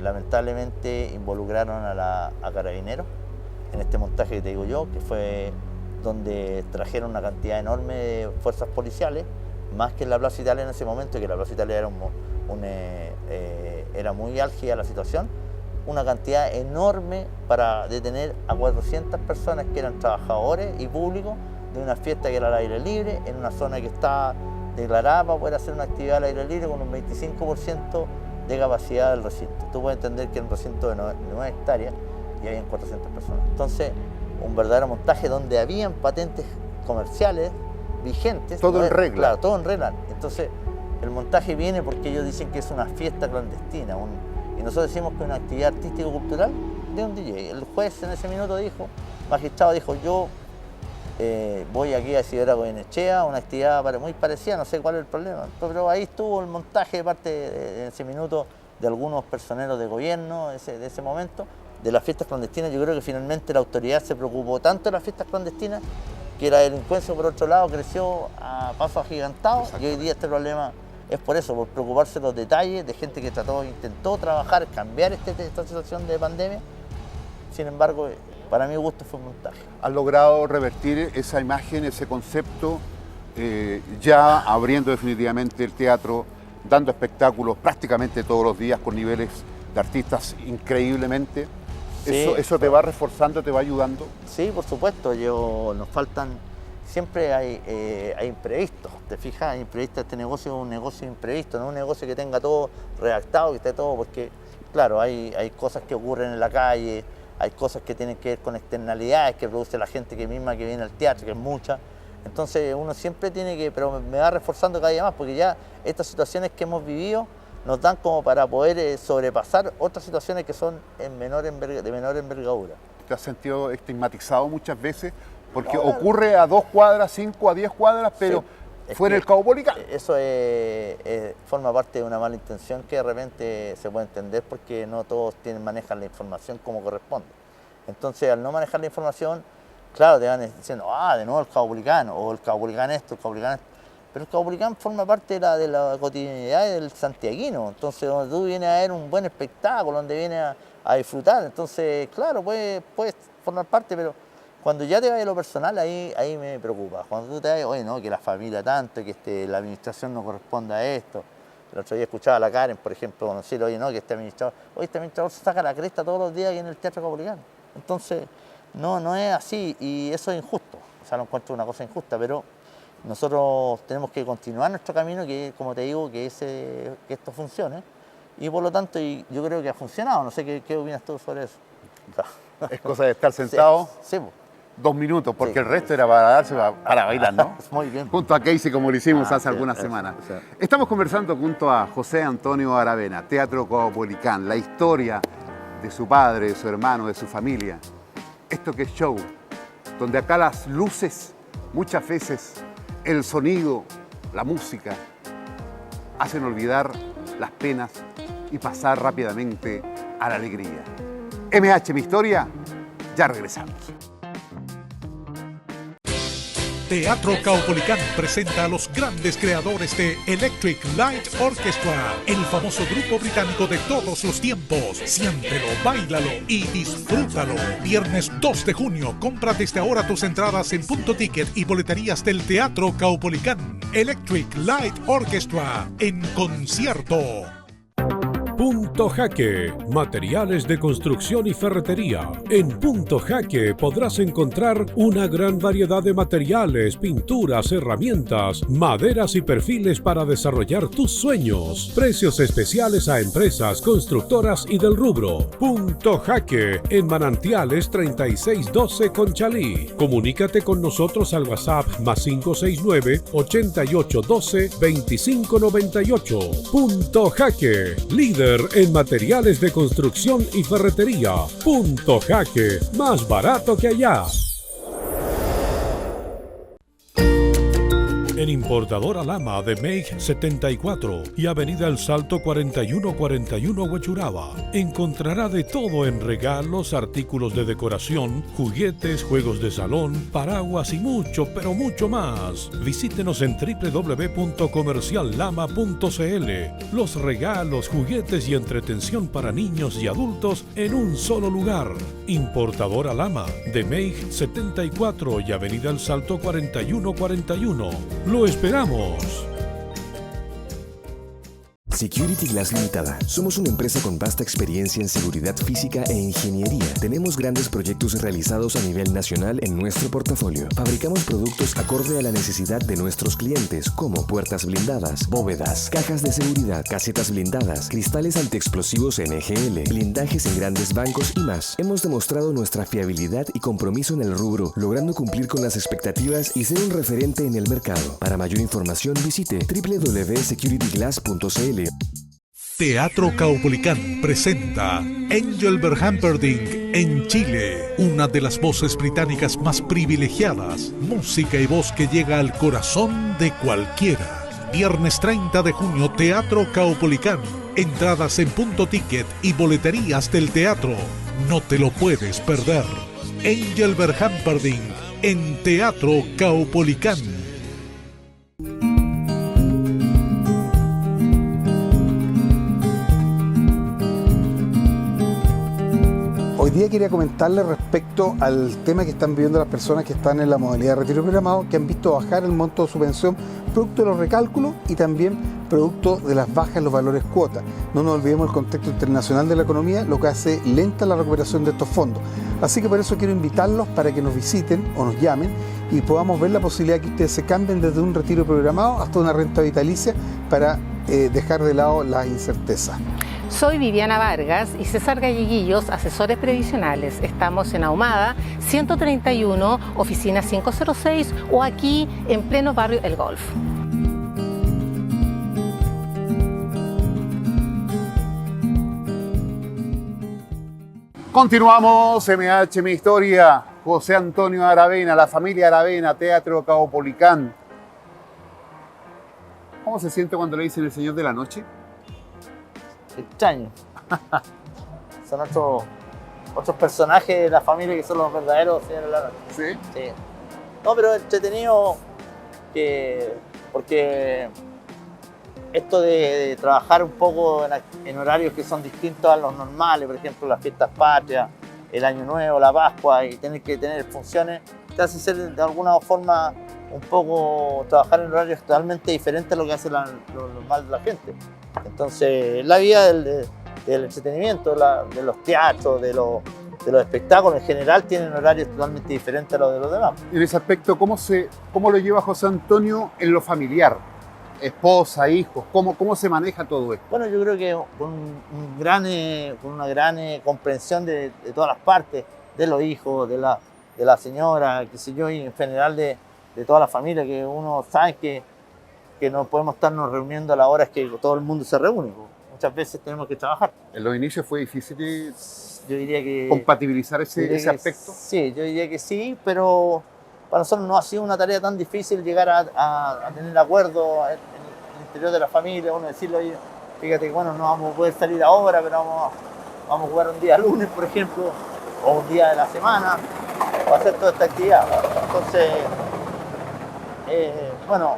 lamentablemente involucraron a Carabineros en este montaje que te digo yo, que fue donde trajeron una cantidad enorme de fuerzas policiales, más que en la Plaza Italia en ese momento, que la Plaza Italia era muy álgida la situación, una cantidad enorme para detener a 400 personas que eran trabajadores y públicos de una fiesta que era al aire libre, en una zona que está declarada para poder hacer una actividad al aire libre con un 25% de capacidad del recinto. Tú puedes entender que en un recinto de 9 hectáreas y habían 400 personas. Entonces, un verdadero montaje donde habían patentes comerciales vigentes. Todo en regla. Claro, todo en regla. Entonces, el montaje viene porque ellos dicen que es una fiesta clandestina, y nosotros decimos que es una actividad artístico-cultural de un DJ. El juez en ese minuto dijo, magistrado dijo, yo voy aquí a Isidora Goyenechea, una actividad muy parecida, no sé cuál es el problema, pero ahí estuvo el montaje de parte en ese minuto de algunos personeros de gobierno de ese momento, de las fiestas clandestinas. Yo creo que finalmente la autoridad se preocupó tanto de las fiestas clandestinas que la delincuencia, por otro lado, creció a pasos agigantados, y hoy día este problema es por eso, por preocuparse de los detalles de gente que intentó trabajar, cambiar esta situación de pandemia. Sin embargo, para mi gusto fue un montaje. ¿Has logrado revertir esa imagen, ese concepto, ya abriendo definitivamente el teatro, dando espectáculos prácticamente todos los días con niveles de artistas increíblemente? Sí, ¿Eso te va reforzando, te va ayudando? Sí, por supuesto. Nos faltan, siempre hay imprevistos. ¿Te fijas? Hay imprevistos. Este negocio es un negocio imprevisto, no un negocio que tenga todo redactado, que esté todo, porque claro, hay cosas que ocurren en la calle, hay cosas que tienen que ver con externalidades que produce la gente que viene al teatro, que es mucha. Entonces uno siempre tiene que, pero me va reforzando cada día más, porque ya estas situaciones que hemos vivido nos dan como para poder sobrepasar otras situaciones que son de menor envergadura. ¿Te has sentido estigmatizado muchas veces? Porque ocurre a 2 cuadras, 5, a 10 cuadras, pero sí, fue en el Caupolicán. Eso forma parte de una mala intención que de repente se puede entender, porque no todos manejan la información como corresponde. Entonces, al no manejar la información, claro, te van diciendo, de nuevo el Caupolicán, o el Caupolicán esto, el Caupolicán esto. Pero el Caupolicán forma parte de la cotidianidad del santiaguino. Entonces, donde tú vienes a ver un buen espectáculo, donde vienes a disfrutar. Entonces, claro, puedes formar parte, pero cuando ya te vayas a lo personal, ahí me preocupa. Cuando tú te vayas, oye, no, que la familia tanto, que la administración no corresponde a esto. El otro día escuchaba a la Karen, por ejemplo, decir, oye, no, que este administrador se saca la cresta todos los días aquí en el Teatro Caupolicán. Entonces, no es así, y eso es injusto. O sea, lo encuentro una cosa injusta, pero nosotros tenemos que continuar nuestro camino, que como te digo, que esto funcione, y por lo tanto yo creo que ha funcionado. No sé qué opinas tú sobre eso. Es cosa de estar sentado sí, 2 minutos, porque el resto era para darse para bailar, ¿no? Muy bien. Junto a Casey, como lo hicimos hace algunas semanas. Sí. Estamos conversando junto a José Antonio Aravena, Teatro Caupolicán, la historia de su padre, de su hermano, de su familia. Esto que es show, donde acá las luces, muchas veces el sonido, la música, hacen olvidar las penas y pasar rápidamente a la alegría. MH, mi historia, ya regresamos. Teatro Caupolicán presenta a los grandes creadores de Electric Light Orchestra, el famoso grupo británico de todos los tiempos. Siéntelo, báilalo y disfrútalo. Viernes 2 de junio, compra desde ahora tus entradas en Punto Ticket y boleterías del Teatro Caupolicán. Electric Light Orchestra en concierto. Punto Jaque, materiales de construcción y ferretería. En Punto Jaque podrás encontrar una gran variedad de materiales, pinturas, herramientas, maderas y perfiles para desarrollar tus sueños. Precios especiales a empresas, constructoras y del rubro. Punto Jaque, en Manantiales 3612 Conchalí. Comunícate con nosotros al WhatsApp +569 8812 2598. Punto Jaque, líder en materiales de construcción y ferretería. Punto Jaque, más barato que allá. En Importadora Lama de Meij 74 y Avenida El Salto 4141 Huechuraba, encontrará de todo en regalos, artículos de decoración, juguetes, juegos de salón, paraguas y mucho, pero mucho más. Visítenos en www.comerciallama.cl. Los regalos, juguetes y entretención para niños y adultos en un solo lugar. Importadora Lama de Meij 74 y Avenida El Salto 4141. ¡Lo esperamos! Security Glass Limitada. Somos una empresa con vasta experiencia en seguridad física e ingeniería. Tenemos grandes proyectos realizados a nivel nacional en nuestro portafolio. Fabricamos productos acorde a la necesidad de nuestros clientes, como puertas blindadas, bóvedas, cajas de seguridad, casetas blindadas, cristales antiexplosivos NGL, blindajes en grandes bancos y más. Hemos demostrado nuestra fiabilidad y compromiso en el rubro, logrando cumplir con las expectativas y ser un referente en el mercado. Para mayor información visite www.securityglass.cl. Teatro Caupolicán presenta Engelbert Humperdinck en Chile, una de las voces británicas más privilegiadas, música y voz que llega al corazón de cualquiera. Viernes 30 de junio, Teatro Caupolicán. Entradas en Punto Ticket y boleterías del teatro. No te lo puedes perder. Engelbert Humperdinck en Teatro Caupolicán. Hoy día quería comentarles respecto al tema que están viviendo las personas que están en la modalidad de retiro programado, que han visto bajar el monto de su pensión producto de los recálculos y también producto de las bajas en los valores cuotas. No nos olvidemos el contexto internacional de la economía, lo que hace lenta la recuperación de estos fondos. Así que por eso quiero invitarlos para que nos visiten o nos llamen y podamos ver la posibilidad que ustedes se cambien desde un retiro programado hasta una renta vitalicia para dejar de lado la incerteza. Soy Viviana Vargas y César Galleguillos, asesores previsionales. Estamos en Ahumada 131, oficina 506 o aquí en pleno barrio El Golf. Continuamos, MH, mi historia. José Antonio Aravena, la familia Aravena, Teatro Caupolicán. ¿Cómo se siente cuando le dicen el Señor de la Noche? Extraño. Son otros personajes de la familia que son los verdaderos señores de la noche. ¿Sí? Sí. No, pero entretenido porque esto de trabajar un poco en horarios que son distintos a los normales, por ejemplo las fiestas patrias, el Año Nuevo, la Pascua, y tener que tener funciones, te hace ser de alguna forma un poco trabajar en horarios totalmente diferentes a lo que hace lo normal de la gente. Entonces, la vida del entretenimiento, de los teatros, de los espectáculos en general, tienen horarios totalmente diferentes a los de los demás. En ese aspecto, ¿cómo lo lleva José Antonio en lo familiar? Esposa, hijos, ¿cómo se maneja todo esto? Bueno, yo creo que con una gran comprensión de todas las partes, de los hijos, de la señora, qué sé yo, y en general de toda la familia, que uno sabe que no podemos estarnos reuniendo a las horas que todo el mundo se reúne. Muchas veces tenemos que trabajar. ¿En los inicios fue difícil yo diría que compatibilizar ese aspecto? Sí, yo diría que sí, pero para nosotros no ha sido una tarea tan difícil llegar a tener acuerdo en el interior de la familia, uno decirle, oye, fíjate que bueno, no vamos a poder salir ahora, pero vamos a jugar un día lunes, por ejemplo, o un día de la semana, o hacer toda esta actividad. Entonces, bueno,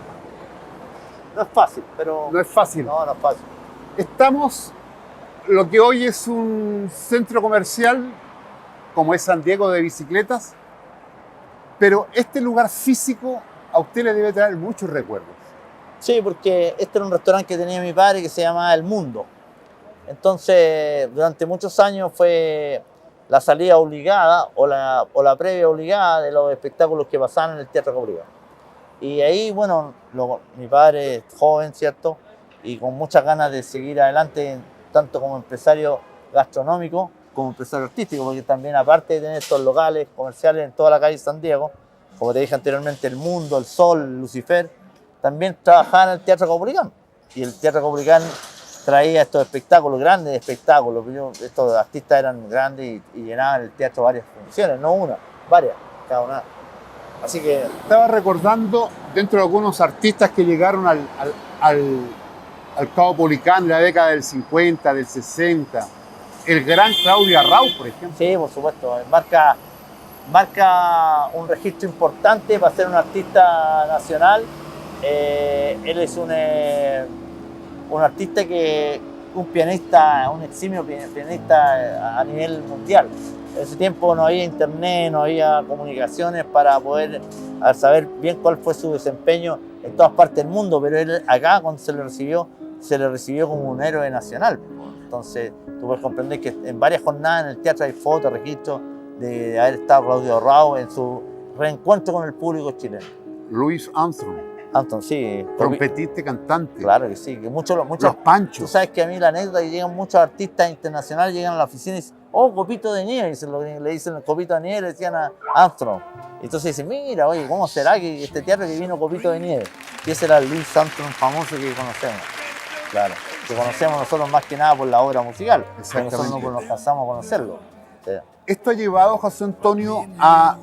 no es fácil, pero... No es fácil. No, no es fácil. Estamos, lo que hoy es un centro comercial, como es San Diego de bicicletas, pero este lugar físico a usted le debe traer muchos recuerdos. Sí, porque este era un restaurante que tenía mi padre que se llamaba El Mundo. Entonces, durante muchos años fue la salida obligada o la previa obligada de los espectáculos que pasaban en el Teatro Caupolicán. Y ahí, bueno, mi padre joven, ¿cierto? Y con muchas ganas de seguir adelante, tanto como empresario gastronómico como empresario artístico, porque también aparte de tener estos locales comerciales en toda la calle San Diego, como te dije anteriormente, El Mundo, El Sol, Lucifer, también trabajaba en el Teatro Caupolicán. Y el Teatro Caupolicán traía estos espectáculos, grandes espectáculos. Estos artistas eran grandes y llenaban el teatro varias funciones, no una, varias, cada una. Así que... Estaba recordando, dentro de algunos artistas que llegaron al Caupolicán en la década del 50, del 60, el gran Claudio Arrau, por ejemplo. Sí, por supuesto, marca un registro importante para ser un artista nacional. Él es un artista un pianista, un eximio pianista a nivel mundial. En ese tiempo no había internet, no había comunicaciones para poder saber bien cuál fue su desempeño en todas partes del mundo, pero él acá cuando se le recibió como un héroe nacional. Entonces tú puedes comprender que en varias jornadas en el teatro hay fotos, registros de haber estado Claudio Arrau en su reencuentro con el público chileno. Louis Armstrong. Anton, sí. Trompetista y cantante. Claro que sí. Que muchos, Los Panchos. Tú sabes que a mí la anécdota que llegan muchos artistas internacionales, llegan a la oficina y dicen, oh, Copito de Nieve. Y le dicen Copito de Nieve, le decían a Armstrong. Entonces dicen, mira, oye, ¿cómo será que este teatro que vino Copito de Nieve? Y ese era el Louis Armstrong famoso que conocemos. Claro. Que conocemos nosotros más que nada por la obra musical. Que nosotros no nos cansamos de conocerlo. Sí. Esto ha llevado, José Antonio, a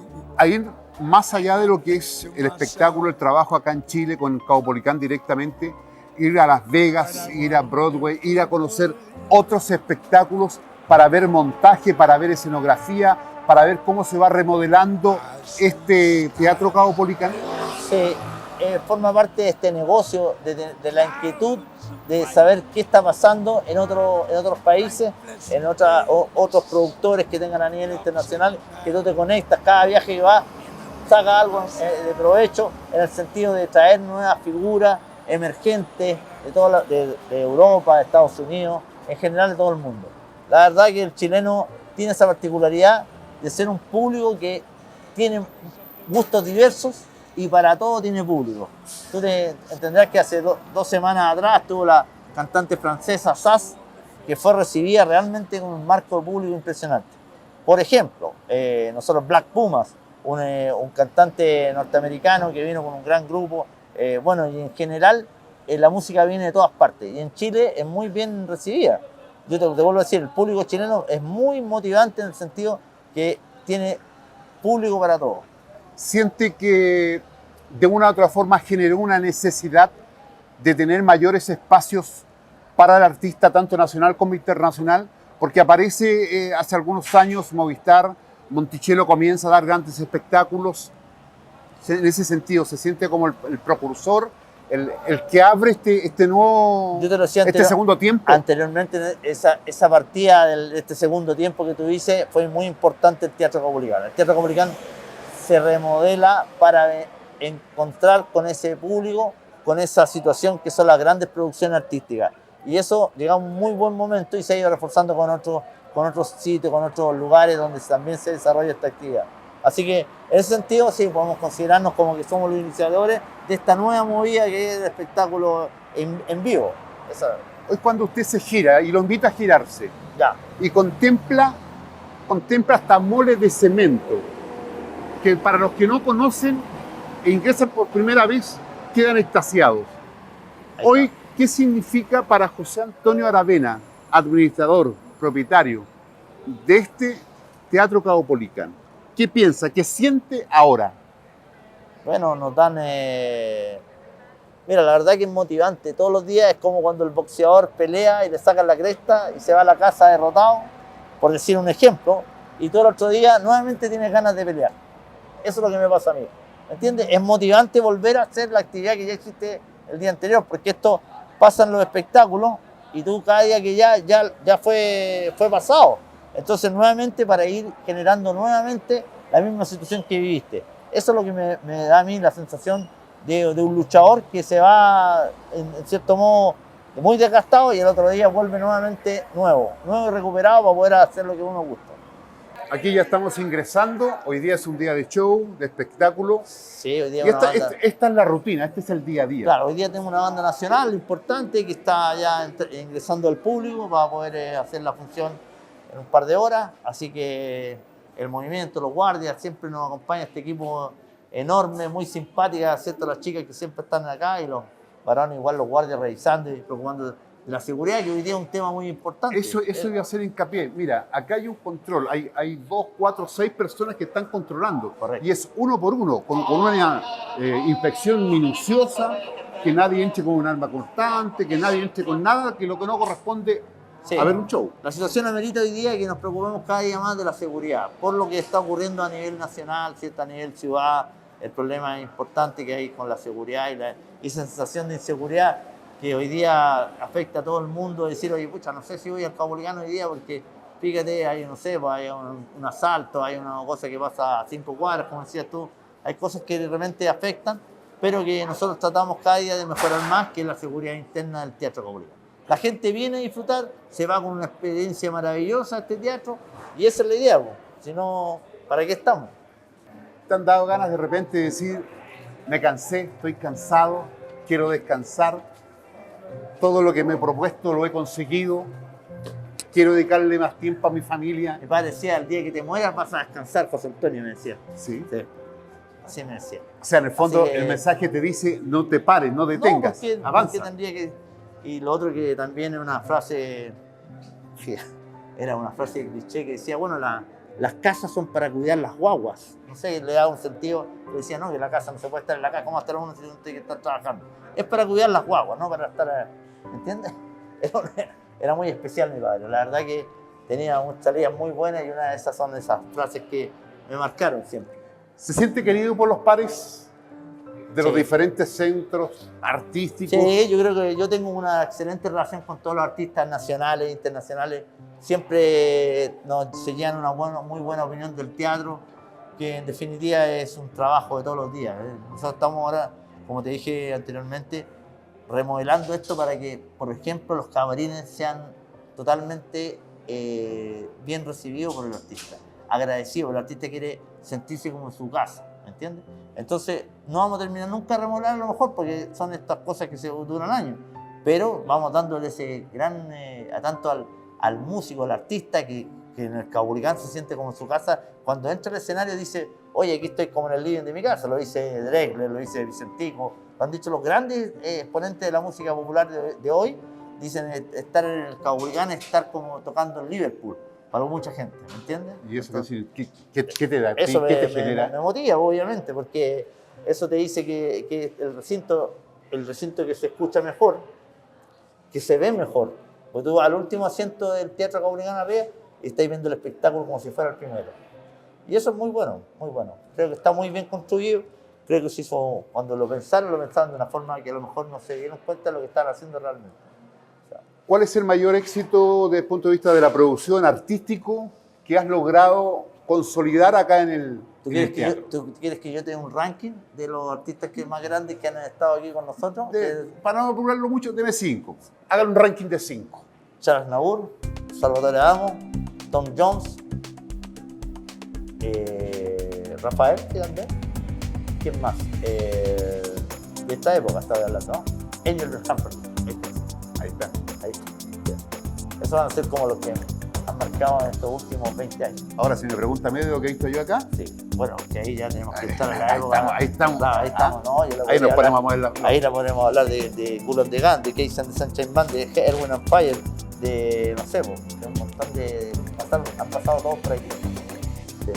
ir más allá de lo que es el espectáculo, el trabajo acá en Chile con Caupolicán directamente, ir a Las Vegas, ir a Broadway, ir a conocer otros espectáculos para ver montaje, para ver escenografía, para ver cómo se va remodelando este Teatro Caupolicán. Sí, forma parte de este negocio, de la inquietud de saber qué está pasando en otros países, en otros productores que tengan a nivel internacional, que tú te conectas, cada viaje que vas, saca algo de provecho en el sentido de traer nuevas figuras emergentes de Europa, de Estados Unidos, en general de todo el mundo. La verdad que el chileno tiene esa particularidad de ser un público que tiene gustos diversos y para todo tiene público. Tú entenderás que hace 2 semanas atrás estuvo la cantante francesa Sass, que fue recibida realmente con un marco de público impresionante. Por ejemplo, nosotros Black Pumas, un cantante norteamericano que vino con un gran grupo. Bueno, y en general la música viene de todas partes y en Chile es muy bien recibida. Yo te vuelvo a decir, el público chileno es muy motivante en el sentido que tiene público para todo. ¿Siente que de una u otra forma generó una necesidad de tener mayores espacios para el artista, tanto nacional como internacional? Porque aparece hace algunos años Movistar, Monticello comienza a dar grandes espectáculos. En ese sentido, ¿se siente como el precursor, el que abre este nuevo, yo te lo decía segundo tiempo? Anteriormente, esa partida de este segundo tiempo que tú dices, fue muy importante el Teatro Caupolicán. El Teatro Caupolicán se remodela para encontrar con ese público, con esa situación que son las grandes producciones artísticas. Y eso llega a un muy buen momento y se ha ido reforzando con otros sitios, con otros lugares donde también se desarrolla esta actividad. Así que en ese sentido sí podemos considerarnos como que somos los iniciadores de esta nueva movida que es el espectáculo en vivo. Hoy cuando usted se gira y lo invita a girarse y contempla hasta moles de cemento, que para los que no conocen e ingresan por primera vez quedan extasiados. Hoy, ¿qué significa para José Antonio Aravena, administrador, propietario de este Teatro Caupolicán? ¿Qué piensa? ¿Qué siente ahora? Bueno, nos dan... Mira, la verdad que es motivante. Todos los días es como cuando el boxeador pelea y le sacan la cresta y se va a la casa derrotado, por decir un ejemplo, y todo el otro día nuevamente tienes ganas de pelear. Eso es lo que me pasa a mí. ¿me entiendes? Es motivante volver a hacer la actividad que ya existe el día anterior, porque esto pasan los espectáculos y tú cada día que ya fue pasado. Entonces nuevamente para ir generando nuevamente la misma situación que viviste. Eso es lo que me da a mí la sensación de un luchador que se va en cierto modo muy desgastado y el otro día vuelve nuevamente nuevo y recuperado para poder hacer lo que uno gusta. Aquí ya estamos ingresando, hoy día es un día de show, de espectáculo. Sí, hoy día Y esta es la rutina, este es el día a día. Claro, hoy día tenemos una banda nacional importante que está ya ingresando al público para poder hacer la función en un par de horas. Así que el movimiento, los guardias, siempre nos acompaña este equipo enorme, muy simpática, ¿cierto? Las chicas que siempre están acá y los varones igual, los guardias revisando y preocupando de la seguridad, que hoy día es un tema muy importante. Eso iba a hacer hincapié. Mira, acá hay un control, hay 2, 4, 6 personas que están controlando. Correcto. Y es uno por uno, con una inspección minuciosa, que nadie entre con un arma cortante, que nadie entre con nada, que lo que no corresponde a ver un show. La situación amerita hoy día que nos preocupemos cada día más de la seguridad, por lo que está ocurriendo a nivel nacional, ¿cierto? A nivel ciudad, el problema importante que hay con la seguridad y esa sensación de inseguridad que hoy día afecta a todo el mundo, decir, oye, pucha, no sé si voy al Caupolicán hoy día porque, fíjate, hay, no sé, pues, hay un asalto, hay una cosa que pasa a 5 cuadras, como decías tú, hay cosas que de repente afectan, pero que nosotros tratamos cada día de mejorar más, que es la seguridad interna del Teatro Caupolicán. La gente viene a disfrutar, se va con una experiencia maravillosa a este teatro, y esa es la idea, pues. Si no, ¿para qué estamos? ¿Te han dado ganas de repente de decir, me cansé, estoy cansado, quiero descansar? Todo lo que me he propuesto lo he conseguido. Quiero dedicarle más tiempo a mi familia. Mi padre decía, el día que te mueras vas a descansar, José Antonio, me decía. Sí. Sí. Así me decía. O sea, en el fondo, Que, el mensaje te dice, no te pares, no detengas, no, avanza. porque tendría que... Y lo otro que también es una frase, era una frase cliché que decía, bueno, las casas son para cuidar las guaguas. No sé, le daba un sentido. Le decía, no, que la casa no se puede estar en la casa. ¿Cómo estar uno si uno tiene que estar trabajando? Es para cuidar las guaguas, no para estar... ¿Me entiendes? Era muy especial mi padre. La verdad que tenía salidas muy buenas y una de esas son esas frases que me marcaron siempre. ¿Se siente querido por los pares de los Sí. diferentes centros artísticos? Sí, yo creo que yo tengo una excelente relación con todos los artistas nacionales e internacionales. Siempre nos seguían una muy buena opinión del teatro, que en definitiva es un trabajo de todos los días. Nosotros estamos ahora, como te dije anteriormente, remodelando esto para que, por ejemplo, los camarines sean totalmente bien recibidos por el artista, agradecidos. El artista quiere sentirse como en su casa, ¿me entiendes? Entonces, no vamos a terminar nunca de remodelar a lo mejor porque son estas cosas que se duran años, pero vamos dándole ese gran, tanto al músico, al artista, que en el Caupolicán se siente como en su casa. Cuando entra al escenario dice, oye, aquí estoy como en el living de mi casa. Lo dice Drexler, lo dice Vicentico, lo han dicho los grandes exponentes de la música popular de hoy. Dicen, estar en el Caupolicán es estar como tocando en Liverpool, para mucha gente, ¿me entiendes? ¿Y eso qué te da? Eso ¿Qué te genera? me motiva, obviamente, porque eso te dice que el recinto que se escucha mejor, que se ve mejor. Porque tú al último asiento del Teatro Caupolicán arriba y estáis viendo el espectáculo como si fuera el primero. Y eso es muy bueno, muy bueno. Creo que está muy bien construido. Creo que se hizo, cuando lo pensaron de una forma que a lo mejor no se dieron cuenta de lo que estaban haciendo realmente. O sea, ¿Cuál es el mayor éxito desde el punto de vista de la producción artístico que has logrado consolidar acá en el teatro? ¿Tú quieres que yo te dé un ranking de los artistas más grandes que han estado aquí con nosotros? Para no apurarlo mucho, deme 5. Hagan un ranking de 5. Charles Aznavour, Salvatore Adamo, Tom Jones, Rafael, ¿quién más? De esta época estaba hablando, ¿no? Angel Humphrey. Ahí está. Ahí está. Esos van a ser como los que han marcado en estos últimos 20 años. Ahora, si me pregunta medio lo que he visto yo acá, Sí, bueno, que ahí ya tenemos que estar en la ahí época. ahí estamos. Claro, ahí estamos, ¿no? Yo Ahí nos ponemos a mover la... Ahí la podemos hablar de Cool on the Gun, de Case and the Sunshine Band, de Erwin and Fire, de, no sé, de un montón de... Han pasado todos por aquí. Sí.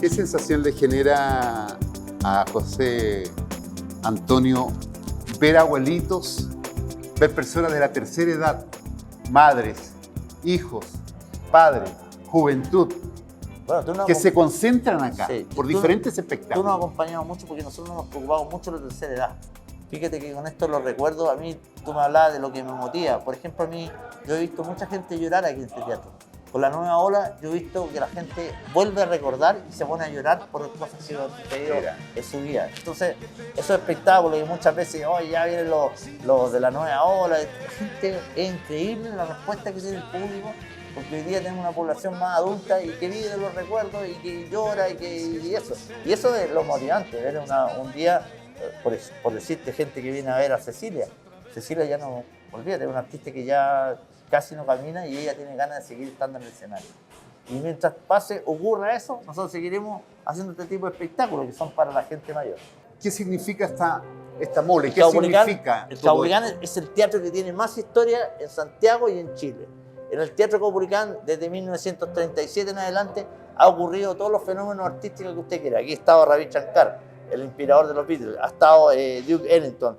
¿Qué sensación le genera a José Antonio ver abuelitos, ver personas de la tercera edad, madres, hijos, padres, juventud, que se concentran acá por diferentes Tú espectáculos. nos has acompañado mucho porque nosotros nos preocupamos mucho de la tercera edad. Fíjate que con esto los recuerdo, a mí tú me hablabas de lo que me motiva. Por ejemplo, a mí yo he visto mucha gente llorar aquí en este teatro. Con la nueva ola yo he visto que la gente vuelve a recordar y se pone a llorar por cosas que han sucedido en su vida. Entonces, esos espectáculos que muchas veces, oye, ya vienen los de la nueva ola, la gente, es increíble la respuesta que tiene el público, porque hoy día tenemos una población más adulta y que vive de los recuerdos y que llora y eso. Y eso es lo motivante, ver un día, por decirte, gente que viene a ver a Cecilia. Cecilia ya no, olvídate, es una artista que ya casi no camina y ella tiene ganas de seguir estando en el escenario. Y mientras ocurra eso, nosotros seguiremos haciendo este tipo de espectáculos que son para la gente mayor. ¿Qué significa esta mole? ¿Qué Caupolicán, significa? el Caupolicán es el teatro que tiene más historia en Santiago y en Chile. En el Teatro Caupolicán, desde 1937 en adelante, ha ocurrido todos los fenómenos artísticos que usted quiera. Aquí ha estado Ravi Shankar, el inspirador de los Beatles, ha estado Duke Ellington,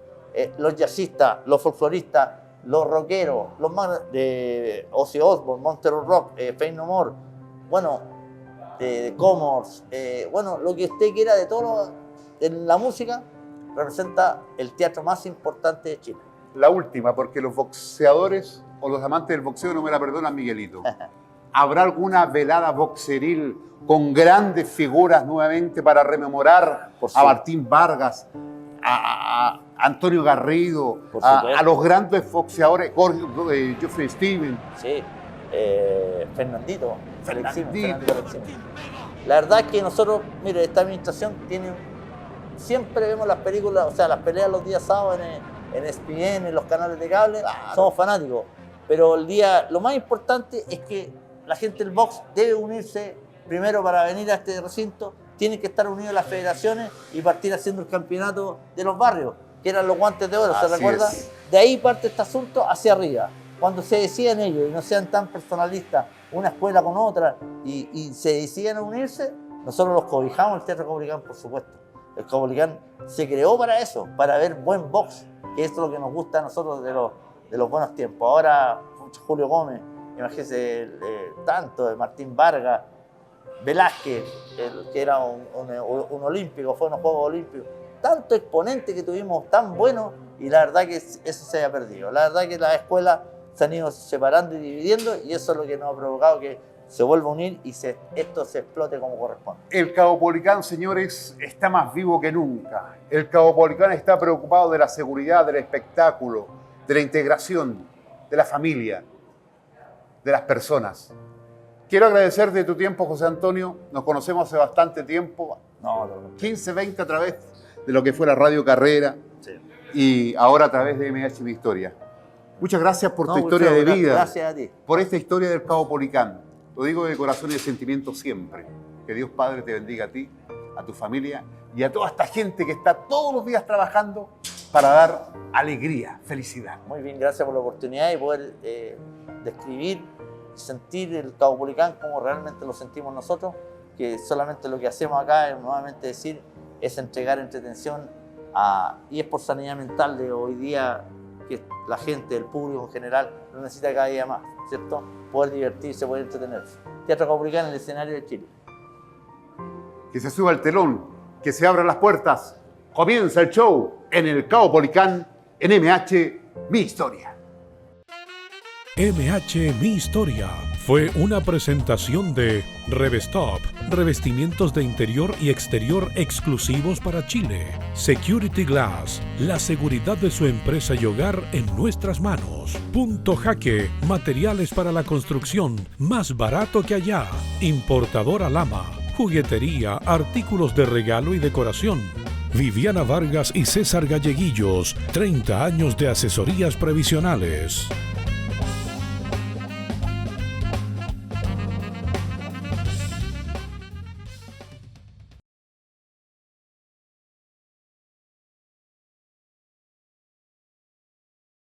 los jazzistas, los folcloristas, los rockeros, los más de Ozzy Osbourne, Monterey Rock, Faith No More, bueno, de Comors, bueno, lo que usted quiera de todo en la música, representa el teatro más importante de Chile. La última, porque los boxeadores o los amantes del boxeo no me la perdonan, Miguelito. ¿Habrá alguna velada boxeril con grandes figuras nuevamente para rememorar a Martín Vargas, a Antonio Garrido, a los grandes boxeadores, Jeffrey Steven? Sí, Fernandito. La verdad es que nosotros, mire, esta administración siempre vemos las películas, o sea, las peleas los días sábados en ESPN, en los canales de cable, somos fanáticos. Pero lo más importante es que la gente del box debe unirse primero para venir a este recinto, tienen que estar unidos las federaciones y partir haciendo el campeonato de los barrios, que eran los guantes de oro, ¿se recuerda? De ahí parte este asunto hacia arriba. Cuando se decidan ellos y no sean tan personalistas, una escuela con otra, y se decidan a unirse, nosotros los cobijamos el Teatro Caupolicán, por supuesto. El Caupolicán se creó para eso, para ver buen box, que es lo que nos gusta a nosotros de los buenos tiempos. Ahora, Julio Gómez, imagínense tanto de Martín Vargas, Velázquez, que era un olímpico, fue en los Juegos Olímpicos. Tanto exponente que tuvimos tan bueno y la verdad que eso se haya perdido. La verdad que las escuelas se han ido separando y dividiendo y eso es lo que nos ha provocado que se vuelva a unir y esto se explote como corresponde. El Caupolicán, señores, está más vivo que nunca. El Caupolicán está preocupado de la seguridad, del espectáculo, de la integración, de la familia, de las personas. Quiero agradecerte tu tiempo, José Antonio. Nos conocemos hace bastante tiempo, 15, 20 a través de lo que fue la Radio Carrera y ahora a través de MH Mi Historia. Muchas gracias por tu historia de vida. Gracias a ti. Por esta historia del Caupolicán. Lo digo de corazón y de sentimiento siempre. Que Dios Padre te bendiga a ti, a tu familia y a toda esta gente que está todos los días trabajando para dar alegría, felicidad. Muy bien, gracias por la oportunidad de poder describir y sentir el Caupolicán como realmente lo sentimos nosotros, que solamente lo que hacemos acá es nuevamente decir, es entregar entretención y es por sanidad mental de hoy día que la gente, el público en general, lo necesita cada día más, ¿cierto? Poder divertirse, poder entretenerse. Teatro Caupolicán en el escenario de Chile. Que se suba el telón, que se abran las puertas. Comienza el show en el Caupolicán, en MH Mi Historia. MH Mi Historia fue una presentación de Revestop, revestimientos de interior y exterior exclusivos para Chile. Security Glass, la seguridad de su empresa y hogar en nuestras manos. Punto Jaque, materiales para la construcción, más barato que allá. Importadora Lama, juguetería, artículos de regalo y decoración. Viviana Vargas y César Galleguillos, 30 años de asesorías previsionales.